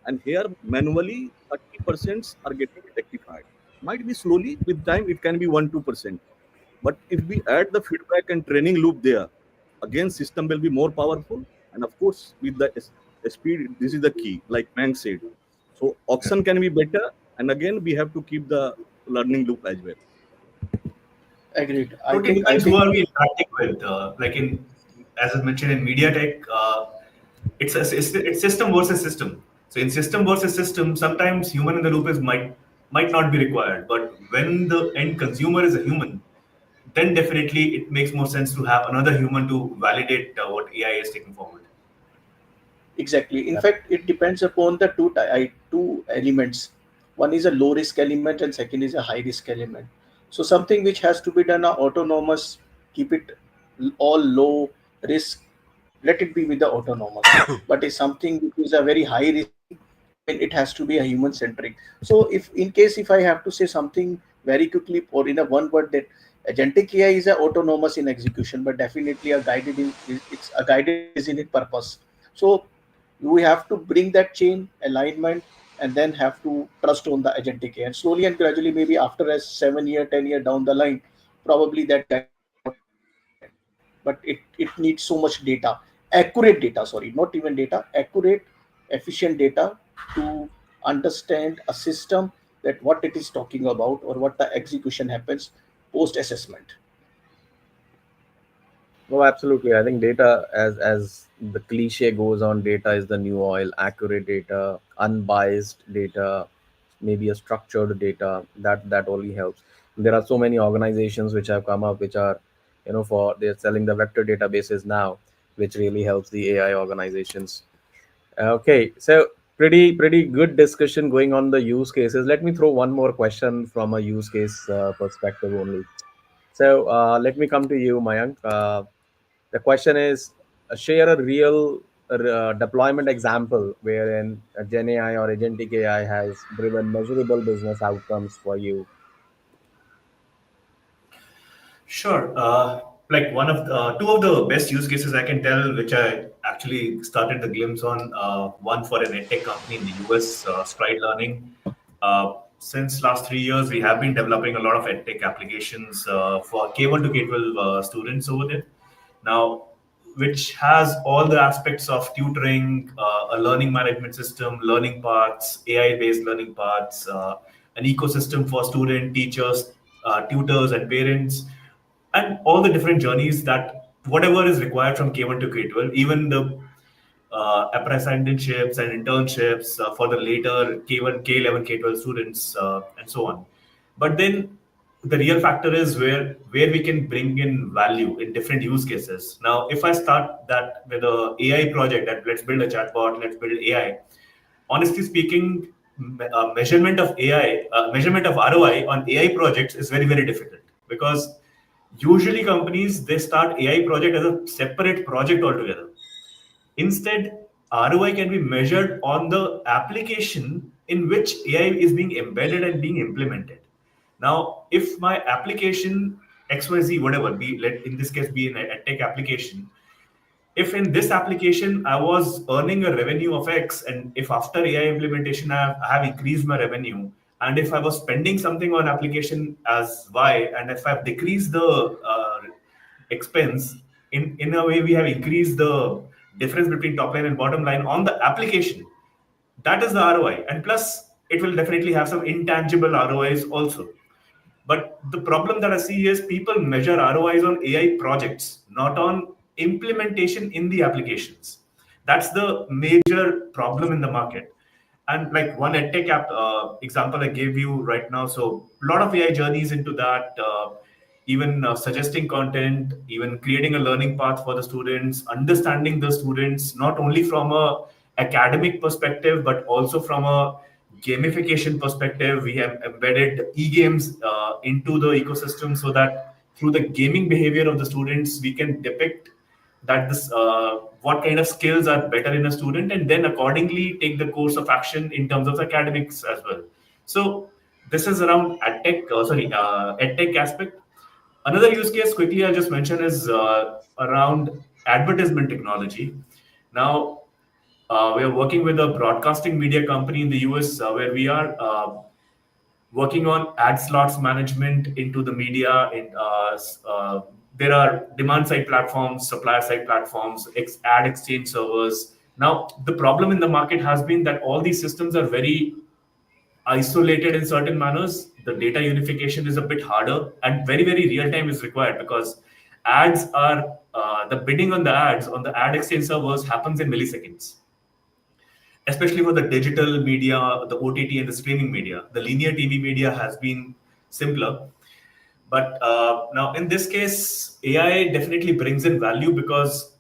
And here manually 30% are getting rectified. Might be slowly, with time it can be 1-2%. But if we add the feedback and training loop there, again system will be more powerful. And of course, with the speed, this is the key, like Mank said. So auction can be better, and again we have to keep the learning loop as well. Agreed. I Totally think I depends who think are we interacting with. Like in, as I mentioned in media tech, it's system versus system. So in system versus system, sometimes human in the loop is might not be required. But when the end consumer is a human, then definitely it makes more sense to have another human to validate what AI is taking forward. exactly. In fact, it depends upon the two elements. One is a low risk element, and second is a high risk element. So something which has to be done autonomous, keep it all low risk. Let it be with the autonomous. But is something which is a very high risk, then it has to be a human centric. So if I have to say something very quickly or in a one word, that agentic AI is a autonomous in execution, but definitely it's a guided decision in purpose. So we have to bring that chain alignment and then have to trust on the agentic AI. And slowly and gradually, maybe after a 7 year, 10 year down the line, probably that guidance will not be required. But it needs so much data, accurate data, sorry, not even data, accurate, efficient data to understand a system, that what it is talking about or what the execution happens post assessment. Oh, absolutely. I think data, as the cliche goes on, data is the new oil. Accurate data, unbiased data, maybe a structured data. That only helps. There are so many organizations which have come up, which are, for they're selling the vector databases now, which really helps the AI organizations. Okay, so pretty good discussion going on the use cases. Let me throw one more question from a use case perspective only. So let me come to you, Mayank. The question is, share a real deployment example wherein a Gen AI or agentic AI has driven measurable business outcomes for you. Sure. Like two of the best use cases I can tell, which I actually started the glimpse on. One for an edtech company in the US, Stride Learning. Since last 3 years, we have been developing a lot of edtech applications for K1 to K12 students over there. Now, which has all the aspects of tutoring, a learning management system, learning paths, AI-based learning paths, an ecosystem for student, teachers, tutors, and parents, and all the different journeys that whatever is required from K1 to K12, even the apprenticeships and internships for the later K1, K11, K12 students, and so on. But then the real factor is where we can bring in value in different use cases. Now, if I start that with a AI project, that let's build a chatbot, let's build AI. Honestly speaking, measurement of ROI on AI projects is very, very difficult, because usually companies, they start AI project as a separate project altogether. Instead, ROI can be measured on the application in which AI is being embedded and being implemented. Now, if my application XYZ, whatever, be let in this case be an tech application, if in this application I was earning a revenue of X, and if after AI implementation I have increased my revenue, and if I was spending something on application as Y, and if I've decreased the expense, in a way we have increased the difference between top line and bottom line on the application. That is the ROI, and plus it will definitely have some intangible ROIs also. But the problem that I see is people measure ROIs on AI projects, not on implementation in the applications. That's the major problem in the market. And like one edtech app example I gave you right now, so a lot of AI journeys into that, even suggesting content, even creating a learning path for the students, understanding the students, not only from a academic perspective, but also from a gamification perspective. We have embedded e-games into the ecosystem, so that through the gaming behavior of the students, we can depict that this what kind of skills are better in a student, and then accordingly take the course of action in terms of academics as well. So this is around edtech aspect. Another use case quickly I just mentioned is around advertisement technology. Now, We are working with a broadcasting media company in the US where we are working on ad slots management into the media. There are demand side platforms, supplier side platforms, ad exchange servers. Now, the problem in the market has been that all these systems are very isolated in certain manners. The data unification is a bit harder, and very, very real time is required because ads are the bidding on the ads on the ad exchange servers happens in milliseconds, especially for the digital media, the OTT and the streaming media. The linear TV media has been simpler. But now in this case, AI definitely brings in value because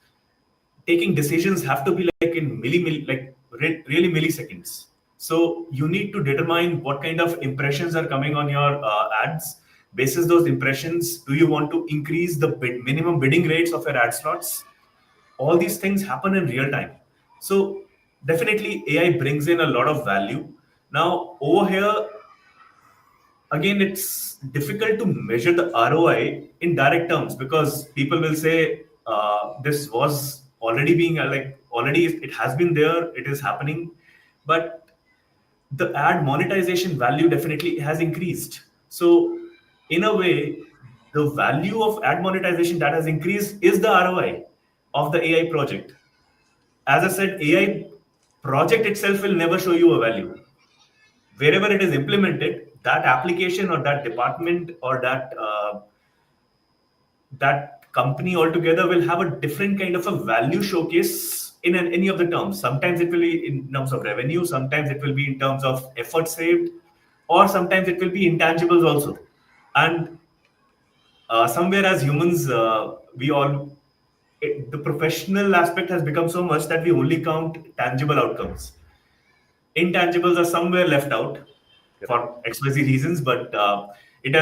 taking decisions have to be like in really milliseconds. So you need to determine what kind of impressions are coming on your ads. Basis those impressions, do you want to increase the minimum bidding rates of your ad slots? All these things happen in real time. So definitely AI brings in a lot of value. Now over here, again, it's difficult to measure the ROI in direct terms because people will say this was already being already it has been there, it is happening, but the ad monetization value definitely has increased. So in a way, the value of ad monetization that has increased is the ROI of the AI project. As I said, AI project itself will never show you a value. Wherever it is implemented, that application or that department or that company altogether will have a different kind of a value showcase in any of the terms. Sometimes it will be in terms of revenue, sometimes it will be in terms of effort saved, or sometimes it will be intangibles also. And somewhere as humans, the professional aspect has become so much that we only count tangible outcomes. Intangibles are somewhere left out for XYZ reasons, but it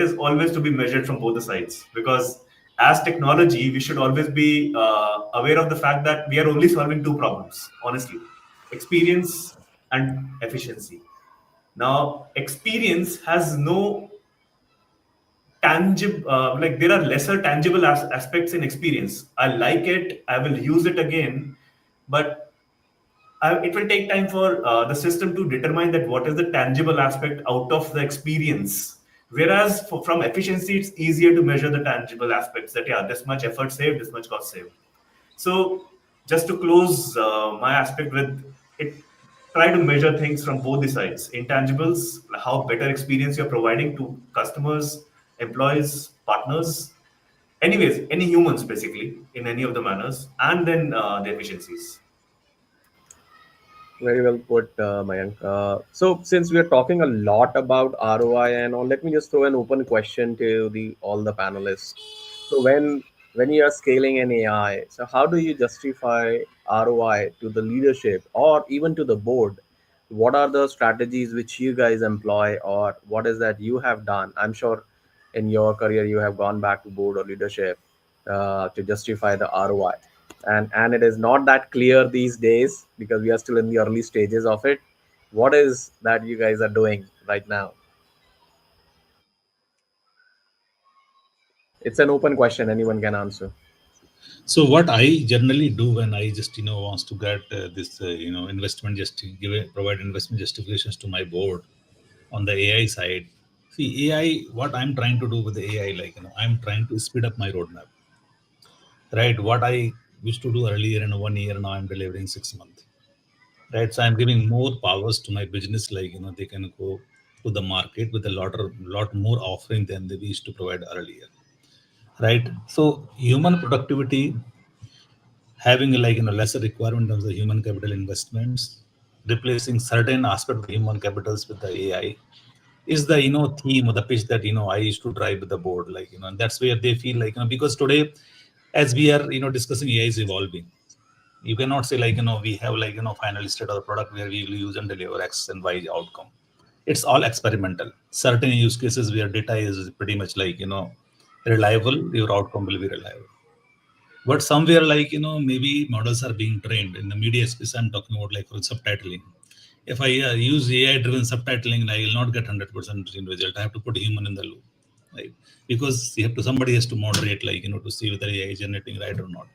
is always to be measured from both the sides because as technology, we should always be aware of the fact that we are only solving two problems, honestly, experience and efficiency. Now, experience has no tangible, like there are lesser tangible aspects in experience. I like it, I will use it again, but it will take time for the system to determine that what is the tangible aspect out of the experience. Whereas from efficiency, it's easier to measure the tangible aspects that, yeah, this much effort saved, this much cost saved. So just to close my aspect with it, try to measure things from both the sides. Intangibles, how better experience you're providing to customers, employees, partners, anyways, any humans basically in any of the manners, and then the efficiencies. Very well put, Mayank. So, since we are talking a lot about ROI and all, let me just throw an open question to the all the panelists. So, when you are scaling an AI, so how do you justify ROI to the leadership or even to the board? What are the strategies which you guys employ, or what is that you have done? I'm sure in your career you have gone back to board or leadership to justify the ROI, and it is not that clear these days because we are still in the early stages of it. What is that you guys are doing right now? It's an open question, anyone can answer. So what I generally do when I just wants to get this investment, just to provide investment justifications to my board on the AI side. See, AI, what I'm trying to do with the AI, like I'm trying to speed up my roadmap. Right, what I used to do earlier in 1 year, now I'm delivering 6 months. Right, so I'm giving more powers to my business, like they can go to the market with a lot more offering than they used to provide earlier. Right, so human productivity, having like lesser requirement of the human capital investments, replacing certain aspect of the human capitals with the AI is the theme or the pitch that I used to drive with the board, like and that's where they feel like because today, as we are discussing, AI is evolving. You cannot say like we have like final state of the product where we will use and deliver X and Y outcome. It's all experimental. Certain use cases where data is pretty much like reliable, your outcome will be reliable. But somewhere like maybe models are being trained in the media space. I'm talking about like for subtitling. If I use AI driven subtitling, I will not get 100% result. I have to put human in the loop, right? Because somebody has to moderate, like to see whether AI is generating right or not.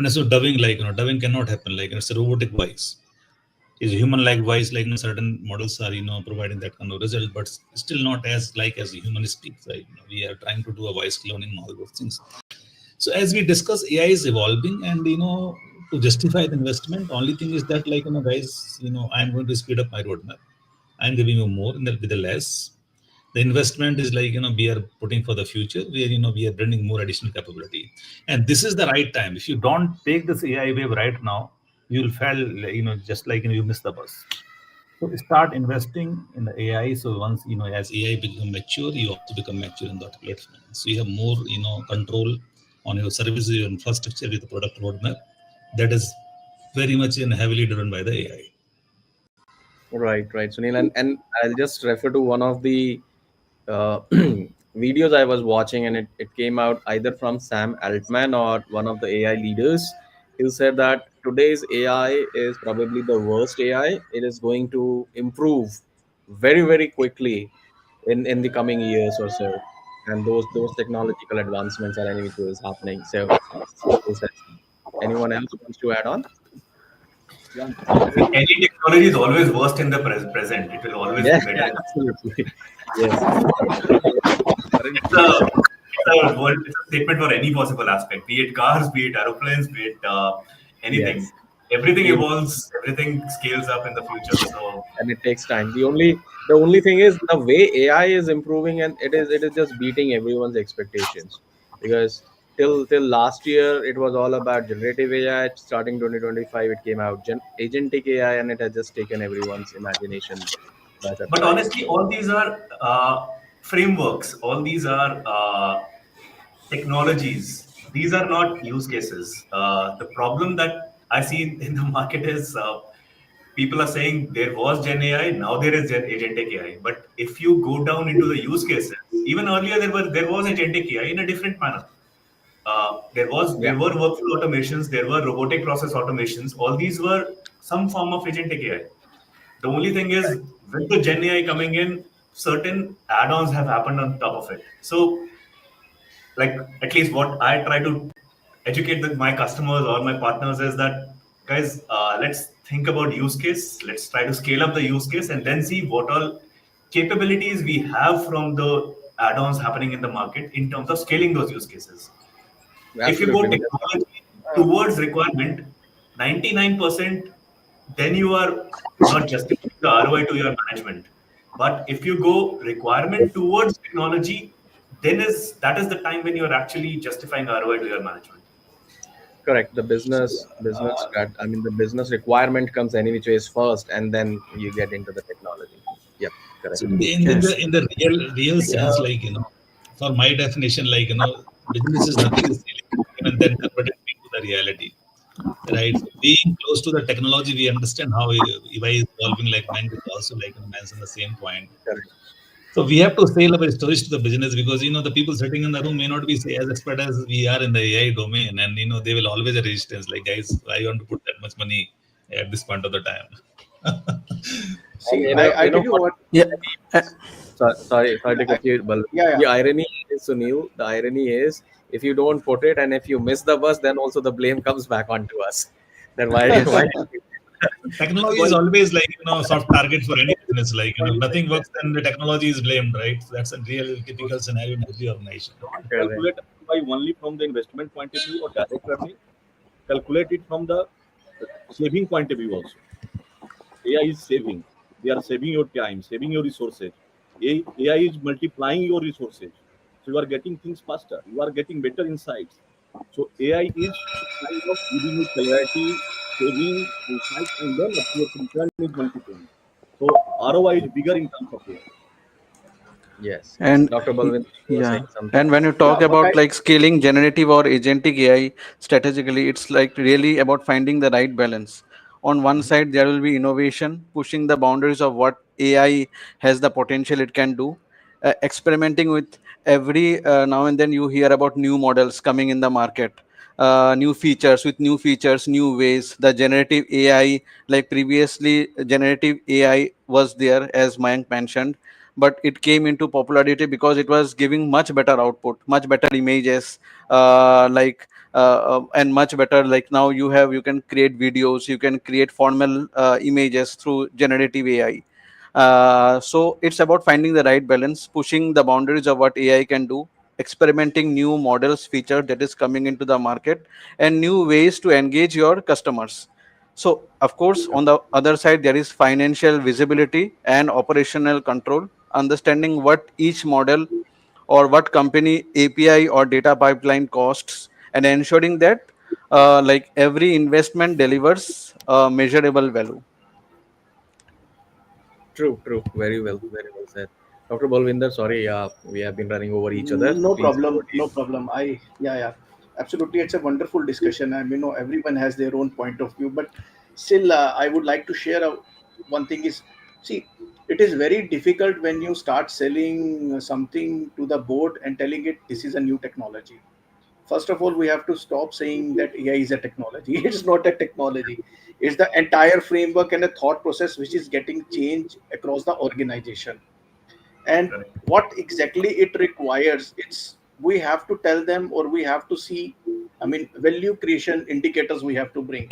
So dubbing, dubbing cannot happen. It's a robotic voice. Is human-like voice, certain models are, providing that kind of result, but still not as as a human speaks, right? We are trying to do a voice cloning and all those things. So as we discuss, AI is evolving, and to justify the investment, only thing is that guys, I'm going to speed up my roadmap. I'm giving you more, and there'll be the less. The investment is we are putting for the future, where we are bringing more additional capability, and this is the right time. If you don't take this AI wave right now, you will fail. Just you miss the bus. So start investing in the AI. So once as AI become mature, you also become mature in that platform. So you have more control on your services, your infrastructure with the product roadmap. That is very much heavily driven by the AI. Right, right, Sunil, and I'll just refer to one of the uh, videos I was watching, and it came out either from Sam Altman or one of the AI leaders. He said that today's AI is probably the worst AI. It is going to improve very, very quickly in the coming years or so, and those technological advancements are any which way is happening. So, is that anyone else wants to add on? Yeah, Any technology is always worst in the present. It will always Yeah, be better. absolutely. Yes, It's a statement for any possible aspect, be it cars, be it aeroplanes, be it anything. yes. Everything You evolves, everything scales up in the future. So, and it takes time. The only thing is the way AI is improving, and it is just beating everyone's expectations, because till last year it was all about generative AI. Starting 2025, it came out agentic AI, and it has just taken everyone's imagination by but surprise. honestly, all these are frameworks, all these are technologies. These are not use cases. The problem that I see in the market is people are saying there was Gen AI, now there is agentic AI. But if you go down into the use cases, even earlier there was agentic AI in a different manner. Yeah, There were workflow automations, there were robotic process automations. All these were some form of agentic AI. The only thing is, with the Gen AI coming in, certain add-ons have happened on top of it. So, like at least what I try to educate my customers or my partners is that, guys, let's think about use case. Let's try to scale up the use case and then see what all capabilities we have from the add-ons happening in the market in terms of scaling those use cases. If you go absolutely. Because technology towards requirement, 99%, then you are not justifying the ROI to your management. But if you go requirement towards technology, then is that is the time when you are actually justifying ROI to your management. correct, the the business requirement comes any which ways first, and then you get into the technology. Yep, So correct. in the Yes. real sense, for my definition, business is nothing is and then converted into the reality. Right. So being close to the technology, we understand how AI is evolving. Like Mayank is also mentioned the same point. Correct. So we have to sell our stories to the business, because the people sitting in the room may not be as expert as we are in the AI domain, and they will always a resistance. Like, guys, I want to put that much money at this point of the time. And See, I you tell know you what? what. Yeah. Uh, Sorry to I, cut you, but yeah, yeah. the irony is, Sunil, the irony is, if you don't put it and if you miss the bus, then also the blame comes back onto us. Then why yes. why Technology is one always soft target for any business. If nothing works, then the technology is blamed, right? So that's a real typical scenario in every organization. don't correct? calculate by only from the investment point of view or direct earning. Calculate it from the saving point of view also. AI is saving. They are saving your time, saving your resources. AI is multiplying your resources. So you are getting things faster. You are getting better insights. So AI is kind of giving you clarity, saving insights, and then of course return is multiplying. So ROI is bigger in terms of AI. Yes, yes. And Dr. Balvin, you were saying yeah, something. and when you Yeah, talk what I about like scaling generative or agentic AI strategically, it's like really about finding the right balance. On one Mhm. side, there will be innovation, pushing the boundaries of what AI has the potential it can do, experimenting with every now and then you hear about new models coming in the market, new features with new features, new ways. The generative AI, like previously, generative AI was there, as Mayank mentioned, but it came into popularity because it was giving much better output, much better images, like and much better. Like now you can create videos, you can create formal images through generative AI. So it's about finding the right balance, pushing the boundaries of what AI can do, experimenting new models, feature that is coming into the market, and new ways to engage your customers. So of course, on the other side, there is financial visibility and operational control, understanding what each model or what company API or data pipeline costs, and ensuring that like every investment delivers measurable value. True. Very well said. Dr. Balvinder, sorry, we have been running over each other. No Please, problem, over to you. no problem. Yeah, absolutely. It's a wonderful discussion. I mean, everyone has their own point of view, but still, I would like to share one thing is, see, it is very difficult when you start selling something to the board and telling it this is a new technology. First of all, we have to stop saying that AI is a technology. It's not a technology. It's the entire framework and a thought process which is getting changed across the organization. And Correct. what exactly it requires, it's we have to tell them, or we have to see, I mean, value creation indicators we have to bring.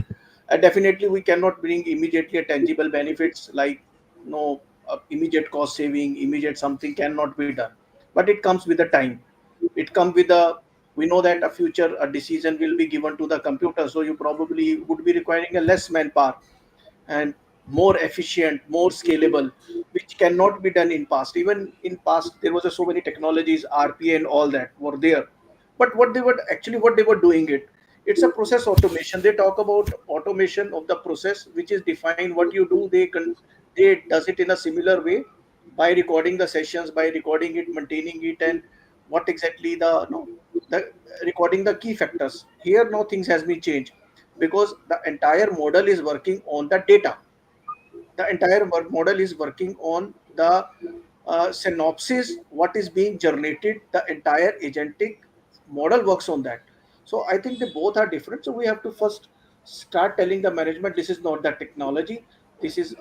Definitely we cannot bring immediately a tangible benefits like no immediate cost saving, immediate something cannot be done, but it comes with the time. It comes with a, we know that a future a decision will be given to the computer, so you probably would be requiring a less manpower and more efficient, more scalable, which cannot be done in past. Even in past, there was so many technologies, RPA and all that were there. But what they were doing it, it's a process automation. They talk about automation of the process, which is define what you do. They does it in a similar way by recording the sessions, by recording it, maintaining it, and what exactly the no the recording the key factors. Here now things has been changed because the entire model is working on the data. The entire model is working on the synopsis, what is being generated. The entire agentic model works on that. So I think they both are different. So we have to first start telling the management this is not the technology. This is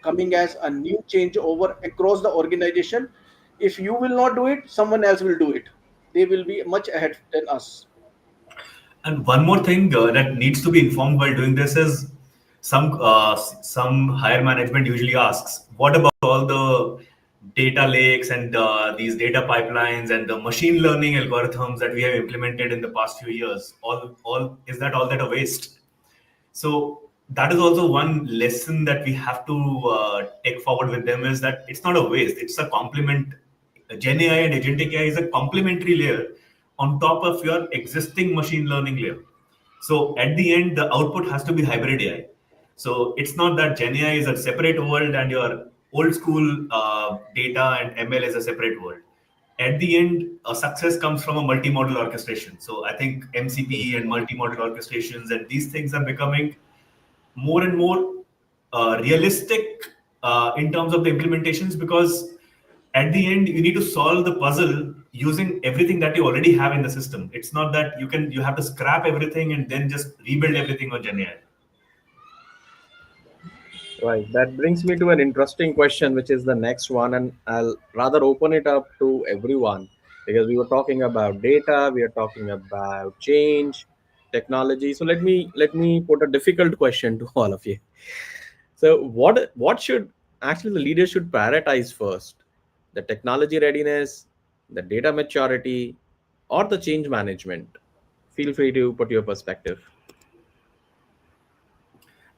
coming as a new changeover across the organization. If you will not do it, someone else will do it. They will be much ahead than us. And one more thing that needs to be informed while doing this is some higher management usually asks, what about all the data lakes and these data pipelines and the machine learning algorithms that we have implemented in the past few years? All is that all that a waste? So that is also one lesson that we have to take forward with them, is that it's not a waste, it's a complement. Gen AI and agentic AI is a complementary layer on top of your existing machine learning layer. So at the end, the output has to be hybrid AI. So it's not that Gen AI is a separate world and your old school data and ML is a separate world. At the end, a success comes from a multimodal orchestration. So I think MCP and multimodal orchestrations and these things are becoming more and more realistic in terms of the implementations, because at the end you need to solve the puzzle using everything that you already have in the system. It's not that you have to scrap everything and then just rebuild everything on Gen AI. Right. That brings me to an interesting question, which is the next one, and I'll rather open it up to everyone because we were talking about data, we are talking about change, technology. So let me put a difficult question to all of you. So what should actually the leader should prioritize first? The technology readiness, the data maturity, or the change management? Feel free to put your perspective.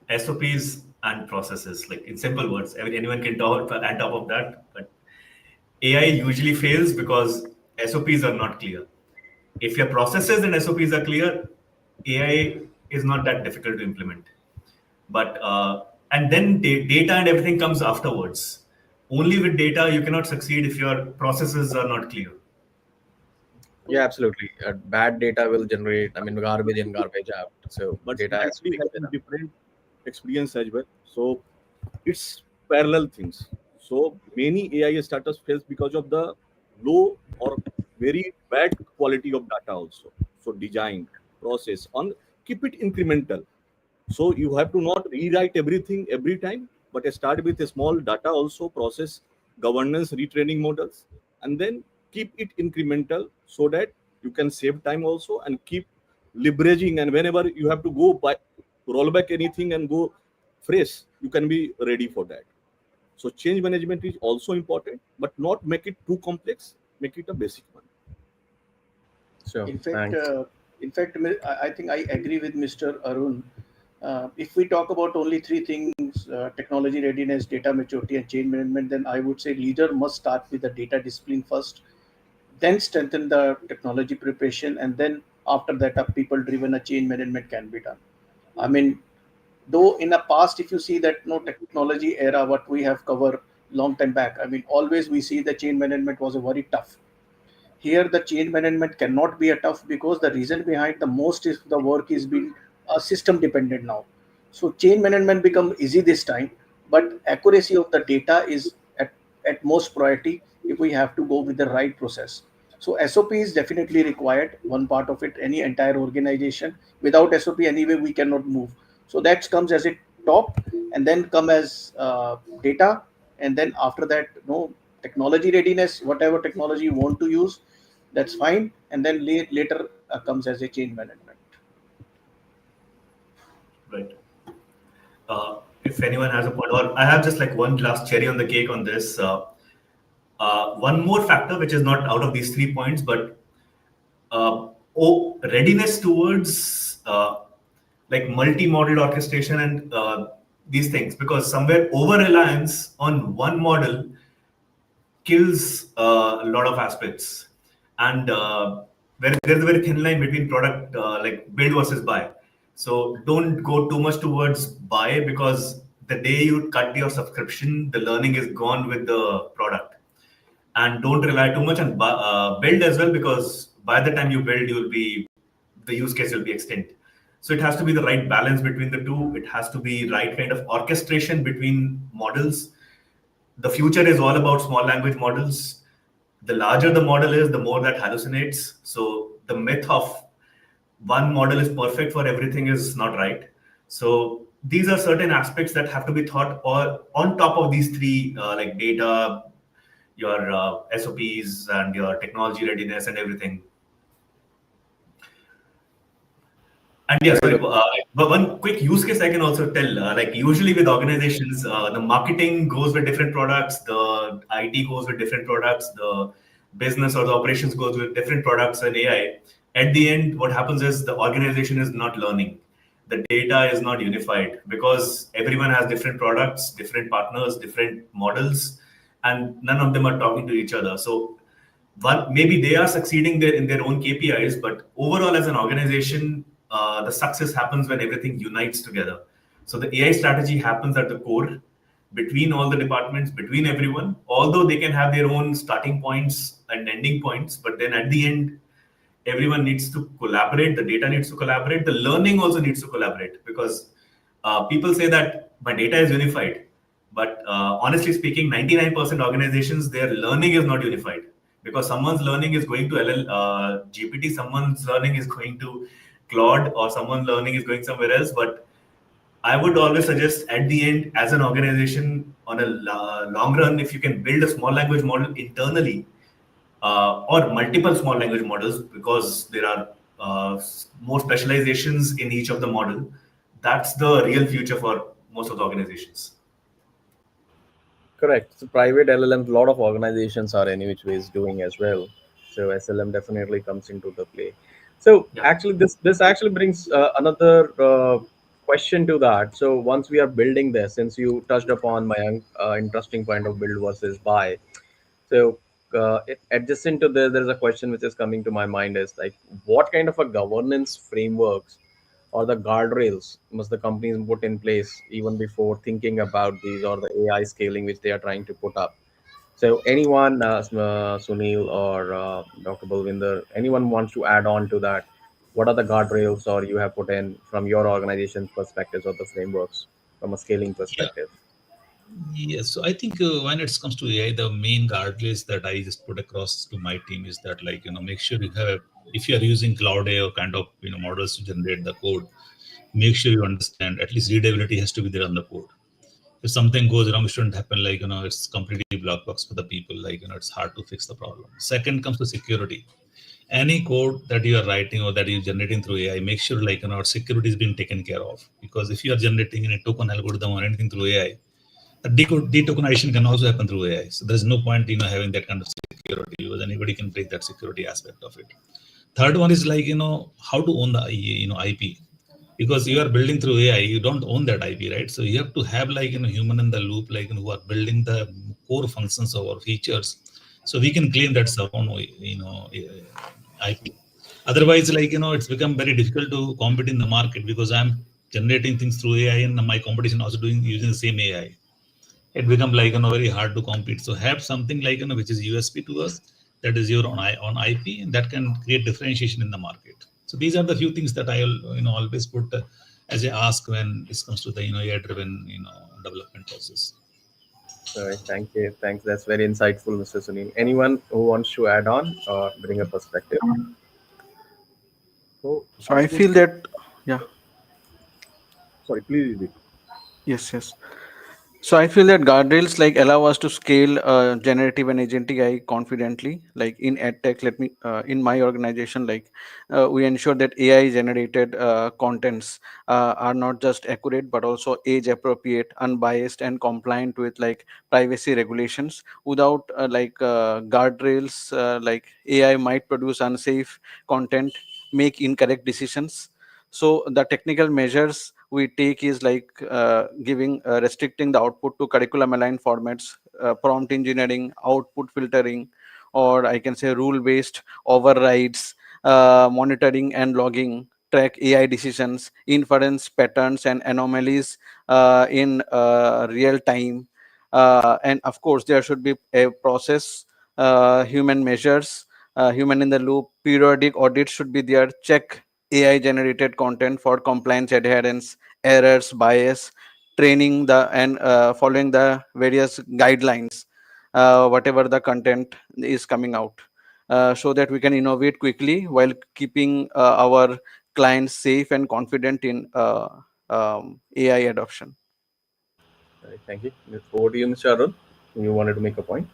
SOPs and processes, like in simple words, anyone can talk on top of that, but AI usually fails because SOPs are not clear. If your processes and SOPs are clear, AI is not that difficult to implement. But and then data and everything comes afterwards. Only with data you cannot succeed if your processes are not clear. Yeah, absolutely. Bad data will generate, I mean, garbage in, garbage out. So But data I'm has to actually be good having enough. different experience as well. So it's parallel things. So many AI startups fails because of the low or very bad quality of data also. So design, process, on keep it incremental. So you have to not rewrite everything every time, but start with a small data also process, governance, retraining models, and then keep it incremental so that you can save time also and keep leveraging, and whenever you have to go by roll back anything and go fresh, you can be ready for that. So change management is also important, but not make it too complex. Make it a basic one. So In fact, thanks. I think I agree with Mr. Arun. If we talk about only three things, technology readiness, data maturity, and change management, then I would say leader must start with the data discipline first, then strengthen the technology preparation, and then after that, a people-driven change management can be done. I mean, though in the past, if you see that no technology era, what we have covered long time back, I mean, always we see the change management was a very tough. Here the change management cannot be a tough, because the reason behind the most is the work is being system dependent now. So change management become easy this time, but accuracy of the data is at most priority if we have to go with the right process. So SOP is definitely required, one part of it, any entire organization. Without SOP anyway we cannot move. So that comes as a top, and then come as data, and then after that, no, technology readiness, whatever technology you want to use, that's fine, and then later comes as a change management. Right. If anyone has a point, or I have just like one last cherry on the cake on this. One more factor, which is not out of these 3 points, but readiness towards like multi-model orchestration and these things, because somewhere over reliance on one model kills a lot of aspects, and there's a very thin line between product like build versus buy. So don't go too much towards buy, because the day you cut your subscription, the learning is gone with the product. And don't rely too much on build as well, because by the time you build, the use case will be extinct. So it has to be the right balance between the two. It has to be right kind of orchestration between models. The future is all about small language models. The larger the model is, the more that hallucinates. So the myth of one model is perfect for everything is not right. So these are certain aspects that have to be thought or on top of these three, like data, your SOPs, and your technology readiness and everything. And yeah, sorry, but one quick use case I can also tell, like usually with organizations, the marketing goes with different products, the IT goes with different products, the business or the operations goes with different products and AI. At the end, what happens is the organization is not learning. The data is not unified, because everyone has different products, different partners, different models, and none of them are talking to each other. So one, maybe they are succeeding there in their own KPIs, but overall as an organization, the success happens when everything unites together. So the AI strategy happens at the core, between all the departments, between everyone, although they can have their own starting points and ending points, but then at the end, everyone needs to collaborate, the data needs to collaborate, the learning also needs to collaborate, because people say that my data is unified, but honestly speaking, 99% organizations, their learning is not unified, because someone's learning is going to GPT, someone's learning is going to Claude, or someone's learning is going somewhere else. But I would always suggest at the end, as an organization, on a long run, if you can build a small language model internally, or multiple small language models, because there are more specializations in each of the model, that's the real future for most of the organizations. Correct. So private LLMs, a lot of organizations are any which ways doing as well. So SLM definitely comes into the play. So Yeah. actually, this actually brings another question to that. So once we are building this, since you touched upon my interesting point of build versus buy, so adjacent to this, there is a question which is coming to my mind is like, what kind of a governance frameworks or the guardrails must the companies put in place even before thinking about these or the AI scaling which they are trying to put up? So anyone, Suneel or Dr. Balvinder, anyone wants to add on to that? What are the guardrails or you have put in from your organization's perspectives or the frameworks from a scaling Yeah. perspective? Yes, so I think when it comes to AI, the main guardrails that I just put across to my team is that, like, make sure you have, if you are using cloud AI or kind of, models to generate the code, make sure you understand at least readability has to be there on the code. if something goes wrong, it shouldn't happen. Like, it's completely black box for the people. Like, it's hard to fix the problem. Second comes to security. Any code that you are writing or that you're generating through AI, make sure like, security is being taken care of. Because if you are generating any token algorithm or anything through AI, de-tokenization can also happen through AI. So there's no point, having that kind of security, because anybody can break that security aspect of it. Third one is like, how to own the, IP. Because you are building through AI, you don't own that IP, right? So you have to have like, human in the loop, like, who are building the core functions or features. So we can claim that's our own, IP. Otherwise, like, it's become very difficult to compete in the market, because I'm generating things through AI and my competition also using the same AI. It becomes like, very hard to compete. So have something like, which is USP to us, that is your own IP, and that can create differentiation in the market. So these are the few things that I always put as a ask when this comes to the AI driven development process. All right, thank you. Thanks. That's very insightful, Mr. Suneel. Anyone who wants to add on or bring a perspective? So I feel that, yeah. Sorry, please. Yes. So I feel that guardrails like allow us to scale generative and agentic AI confidently. Like in edtech, in my organization, like we ensure that AI generated contents are not just accurate but also age appropriate, unbiased, and compliant with like privacy regulations. Without guardrails, like AI might produce unsafe content, make incorrect decisions. So the technical measures we take is like restricting the output to curriculum aligned formats, prompt engineering, output filtering, or I can say rule based overrides, monitoring and logging, track AI decisions, inference patterns and anomalies in real time. And of course, there should be a process, human measures, human in the loop, periodic audits should be there, check AI generated content for compliance, adherence, errors, bias, training the and following the various guidelines, whatever the content is coming out, so that we can innovate quickly while keeping our clients safe and confident in AI adoption. All right, thank you. Over to you, Mr. Arun. You wanted to make a point?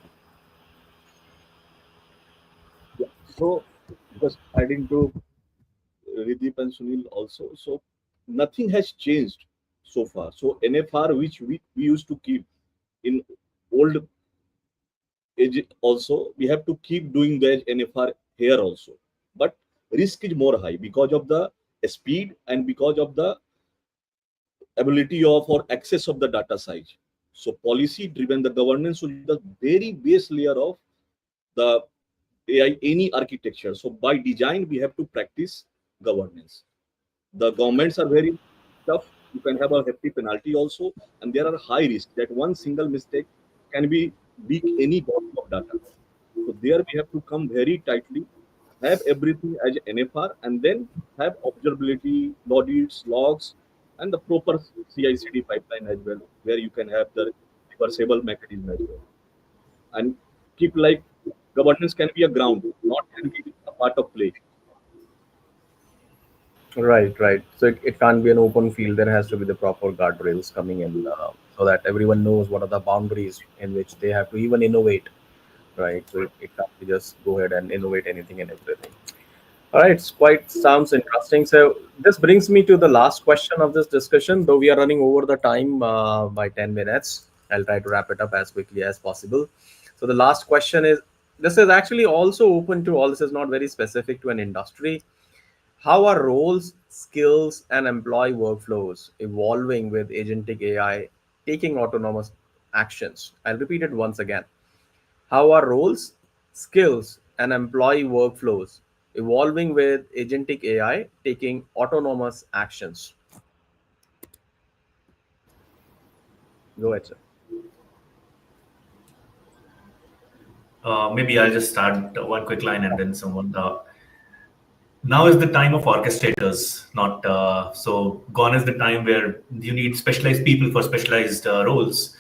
Yeah. So, because adding to Ridip and Sunil also, so nothing has changed so far. So NFR, which we used to keep in old age also, we have to keep doing the NFR here also. But risk is more high because of the speed and because of the ability of or access of the data size. So policy driven, the governance will be the very base layer of the AI, any architecture. So by design, we have to practice governance. The governments are very tough. You can have a hefty penalty also, and there are high risks that one single mistake can be leak any volume of data. So there we have to come very tightly, have everything as NFR, and then have observability, audits, logs, and the proper CI/CD pipeline as well, where you can have the reversible mechanism as well. And keep like governance can be a ground, not can be a part of play. Right. So it can't be an open field. There has to be the proper guardrails coming in, so that everyone knows what are the boundaries in which they have to even innovate, right? So it can't be just go ahead and innovate anything and everything. All right, it's quite sounds interesting. So this brings me to the last question of this discussion, though we are running over the time by 10 minutes. I'll try to wrap it up as quickly as possible. So the last question is, this is actually also open to all. This is not very specific to an industry. How are roles, skills, and employee workflows evolving with agentic AI taking autonomous actions? I'll repeat it once again. How are roles, skills, and employee workflows evolving with agentic AI taking autonomous actions? Go ahead, sir. Maybe I'll just start one quick line and then someone. Now is the time of orchestrators, not so gone is the time where you need specialized people for specialized roles.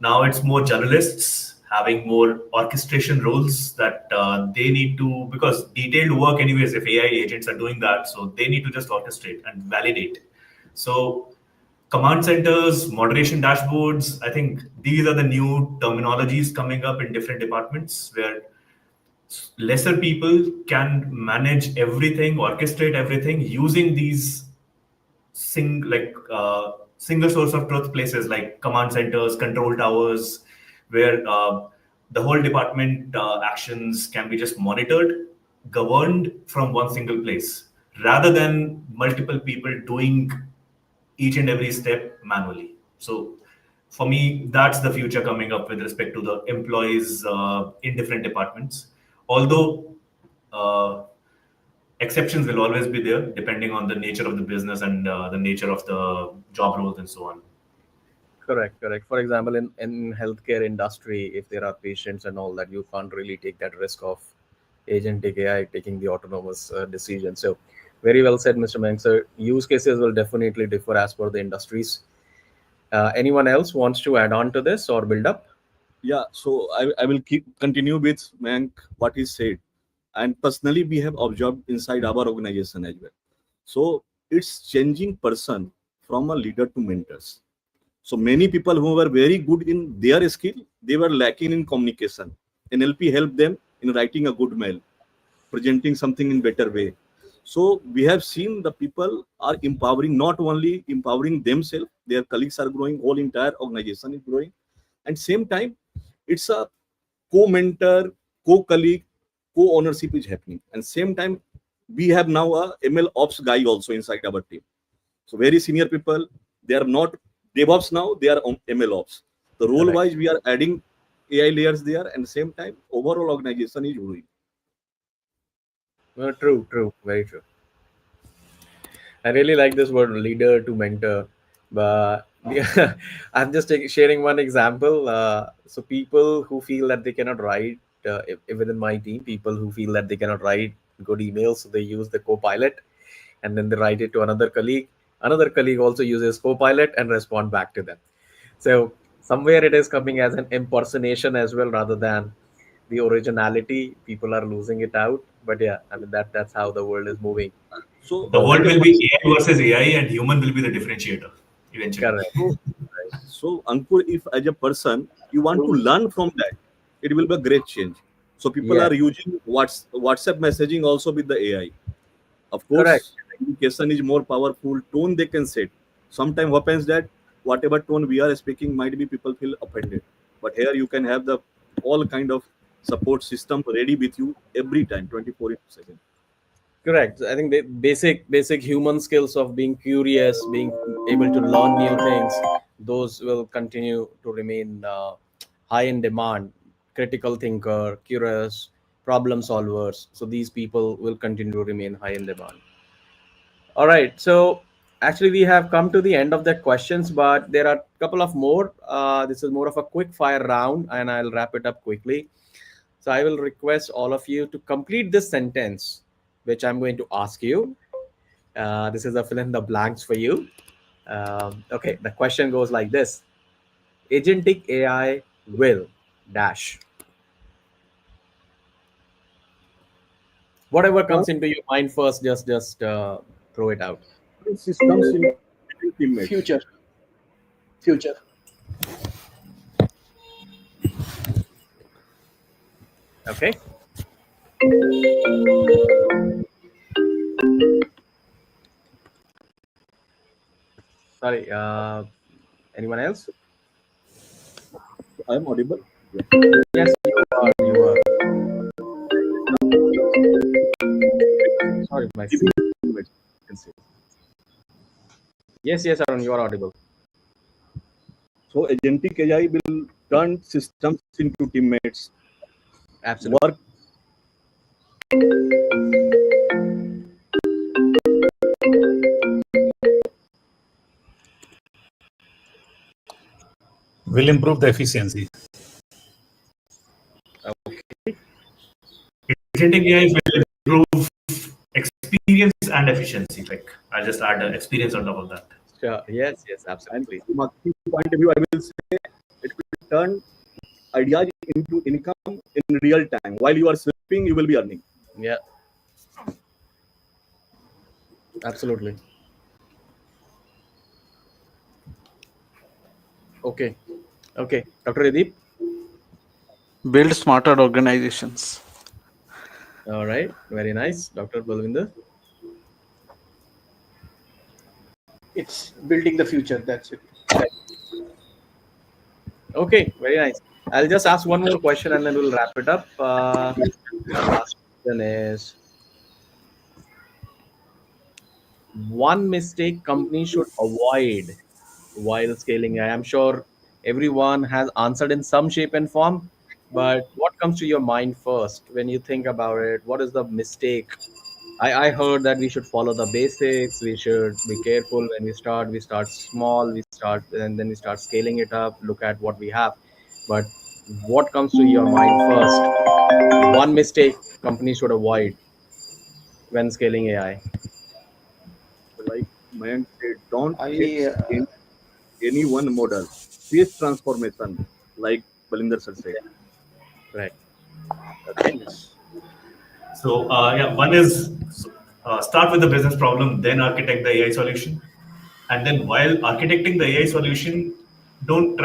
Now it's more journalists having more orchestration roles that they need to, because detailed work anyways, if AI agents are doing that, so they need to just orchestrate and validate. So command centers, moderation dashboards. I think these are the new terminologies coming up in different departments where lesser people can manage everything, orchestrate everything using these single source of truth places like command centers, control towers, where the whole department actions can be just monitored, governed from one single place, rather than multiple people doing each and every step manually. So for me, that's the future coming up with respect to the employees in different departments. Although exceptions will always be there depending on the nature of the business and the nature of the job roles and so on. Correct. For example, in healthcare industry, if there are patients and all that, you can't really take that risk of agentic AI taking the autonomous decision. So very well said, Mr. Mayank. So use cases will definitely differ as per the industries. Anyone else wants to add on to this or build up? Yeah, so I will continue with Mayank what he said. And personally, we have observed inside our organization as well. So it's changing person from a leader to mentors. So many people who were very good in their skill, they were lacking in communication. NLP helped them in writing a good mail, presenting something in better way. So we have seen the people are empowering, not only empowering themselves, their colleagues are growing, whole entire organization is growing. And same time, it's a co-mentor, co-colleague, co-ownership is happening. And same time, we have now a ML ops guy also inside our team. So very senior people, they are not DevOps now, they are on ML ops. The role wise, we are adding AI layers there, and same time, overall organization is growing. True, very true. I really like this word leader to mentor, but I'm just sharing one example. So people who feel that they cannot write, within my team, people who feel that they cannot write good emails, so they use the Copilot, and then they write it to another colleague. Another colleague also uses Copilot and respond back to them. So somewhere it is coming as an impersonation as well, rather than the originality. People are losing it out. But yeah, I mean that's how the world is moving. So the world will be AI versus AI, and human will be the differentiator eventually. Correct. So Ankur, if as a person you want to learn from that, it will be a great change. So people are using WhatsApp messaging also with the AI. Of course, Correct. communication is more powerful. Tone they can set. Sometimes happens that whatever tone we are speaking might be people feel offended. But here you can have the all kind of support system ready with you every time, 24/7. Correct. I think the basic human skills of being curious, being able to learn new things, those will continue to remain high in demand. Critical thinker, curious, problem solvers. So these people will continue to remain high in demand. All right. So actually, we have come to the end of the questions, but there are a couple of more. This is more of a quick fire round, and I'll wrap it up quickly. So I will request all of you to complete this sentence, which I'm going to ask you. This is a fill in the blanks for you. Okay, the question goes like this: Agentic AI will dash. Whatever comes into your mind first, just throw it out. Systems in teammates. Future. Okay. Sorry. Anyone else? I am audible. Yes, you are. You are. Sorry, my. Yes, Arun, you are audible. So agentic AI will turn systems into teammates. Absolutely. Work. Will improve the efficiency. Okay. Agentic AI will improve experience and efficiency. Like I'll just add experience on top of that. Sure. Yes, absolutely. And from a point of view, I will say it will turn ideas into income in real time. While you are sleeping, you will be earning. Yeah. Absolutely. Okay. Okay. Dr. Ridip. Build smarter organizations. All right. Very nice. Dr. Balvinder. It's building the future. That's it. Okay. Very nice. I'll just ask one more question and then we'll wrap it up. My last question is one mistake companies should avoid while scaling AI. I'm sure everyone has answered in some shape and form, but what comes to your mind first when you think about it? What is the mistake? I heard that we should follow the basics. We should be careful when we start. We start small. We start and then we start scaling it up. Look at what we have. But what comes to your mind first? One mistake companies should avoid when scaling AI. Like Mayank said, don't I fix any one model. Face transformation, like Balinder sir said. Right. Okay. yes. So yeah, one is start with the business problem, then architect the AI solution, and then while architecting the AI solution, don't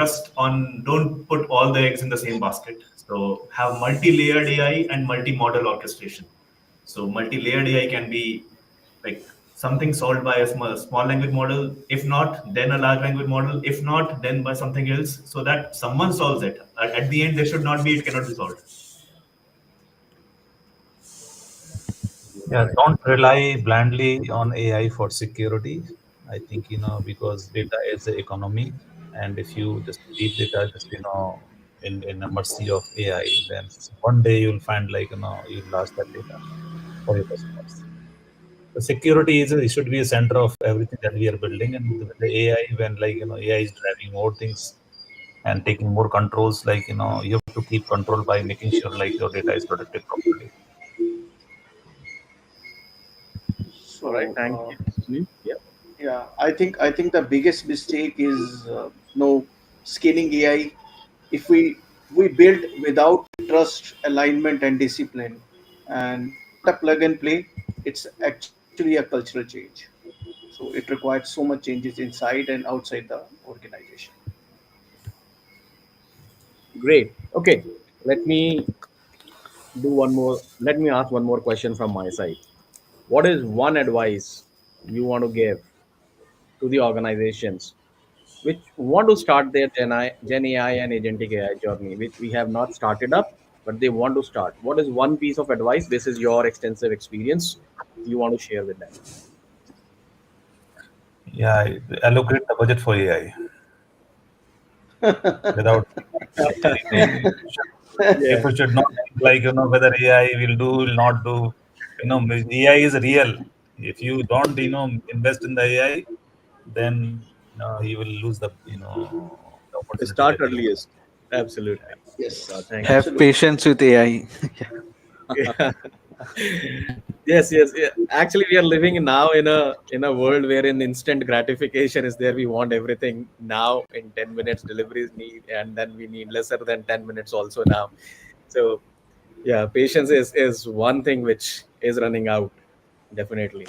put all the eggs in the same basket. So have multi-layered AI and multi-model orchestration. So multi-layered AI can be like something solved by a small language model. If not, then a large language model. If not, then by something else, so that someone solves it. At the end, there should not be. It cannot be solved. Yeah, don't rely blindly on AI for security. I think, because data is the economy, and if you just leave data just, in the mercy of AI, then one day you'll find like, you'll lost that data for your customers. The security it should be a center of everything that we are building, and with the AI, when like, AI is driving more things and taking more controls, like, you have to keep control by making sure like your data is protected properly. All right. So Thank you. Sunil? Yeah. yeah, I think the biggest mistake is no scaling AI. If we build without trust, alignment, and discipline, and a plug and play, it's actually a cultural change. So it requires so much changes inside and outside the organization. Great. Okay. Let me do one more. Let me ask one more question from my side. What is one advice you want to give to the organizations which want to start their Gen AI and agentic AI journey, which we have not started up, but they want to start? What is one piece of advice? This is your extensive experience you want to share with them. Yeah, allocate the budget for AI without Yeah, people should not think like whether AI will do will not do. AI is real. If you don't invest in the AI, then you will lose the opportunity start that you earliest. Absolutely. Yes, Thank you. Have absolutely. patience with AI. Yeah. Yes, yes, yeah. Actually, we are living now in a world wherein instant gratification is there. We want everything now in 10 minutes. Deliveries need, and then we need lesser than 10 minutes also now. So yeah, patience is one thing which is running out definitely.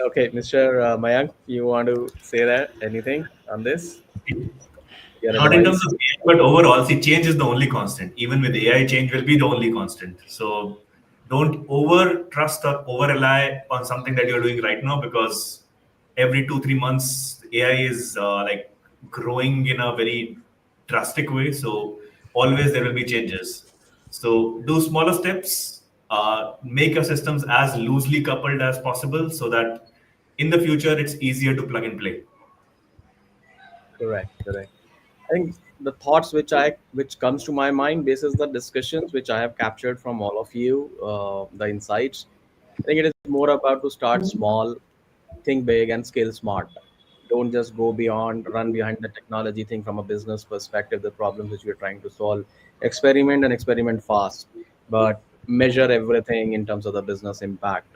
Okay, Mr. Mayank, you want to say that anything on this? Your Not in terms advice? of AI, but overall, see, change is the only constant. Even with AI, change will be the only constant. So don't over trust or over rely on something that you're doing right now, because every 2 3 months AI is like growing in a very drastic way. So always there will be changes. So do smaller steps. Make your systems as loosely coupled as possible, so that in the future it's easier to plug and play. Correct, correct. I think the thoughts which comes to my mind basis the discussions which I have captured from all of you, the insights. I think it is more about to start small, think big, and scale smart. Don't just go beyond, run behind the technology thing from a business perspective, the problems which we're trying to solve. Experiment and experiment fast, but measure everything in terms of the business impact.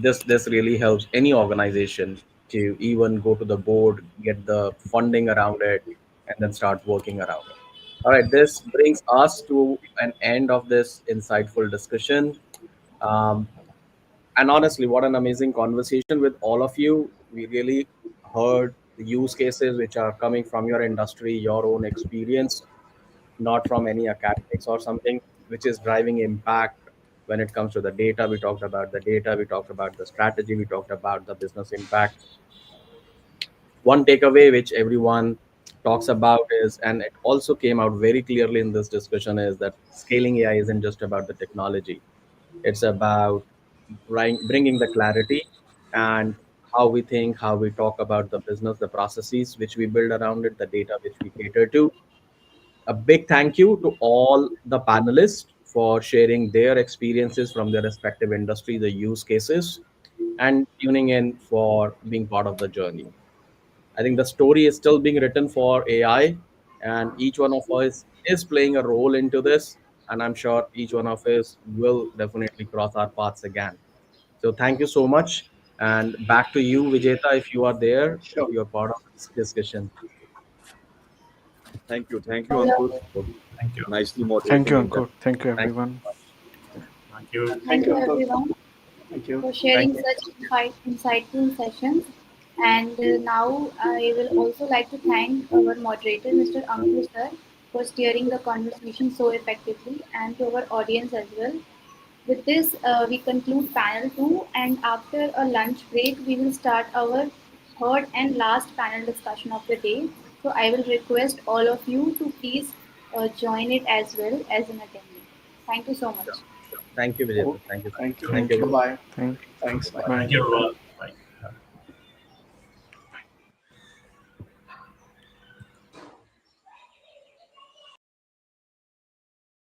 This really helps any organization to even go to the board, get the funding around it, and then start working around it. All right, this brings us to an end of this insightful discussion. Um, and honestly, what an amazing conversation with all of you. We really heard the use cases which are coming from your industry, your own experience, not from any academics or something, which is driving impact when it comes to the data. We talked about the data, we talked about the strategy, we talked about the business impact. One takeaway which everyone talks about is, and it also came out very clearly in this discussion, is that scaling AI isn't just about the technology. It's about bringing the clarity and how we think, how we talk about the business, the processes which we build around it, the data which we cater to. A big thank you to all the panelists for sharing their experiences from their respective industry, the use cases, and tuning in for being part of the journey. I think the story is still being written for AI, and each one of us is playing a role into this. And I'm sure each one of us will definitely cross our paths again. So thank you so much. And back to you, Vijeta, if you are there, if Sure. you are part of this discussion. Thank you, All of Ankur, you. for Thank you. nicely Thank you, moderating it. Ankur. Thank you, Thank everyone. Thank you. Thank Thank you you, Ankur. everyone Thank you. for thank sharing you. such insightful sessions. And now I will also like to thank our moderator, Mr. Ankur sir, for steering the conversation so effectively, and to our audience as well. With this, we conclude panel 2, and after a lunch break, we will start our third and last panel discussion of the day. So I will request all of you to please join it as well as an attendee. Thank you so Sure, much. sure. Thank you, Oh, Vijeta. Thank you so thank much. you. Thank Thank you, you. everyone. Bye-bye. Thank Thanks. Bye-bye. Bye. Thank you, everyone.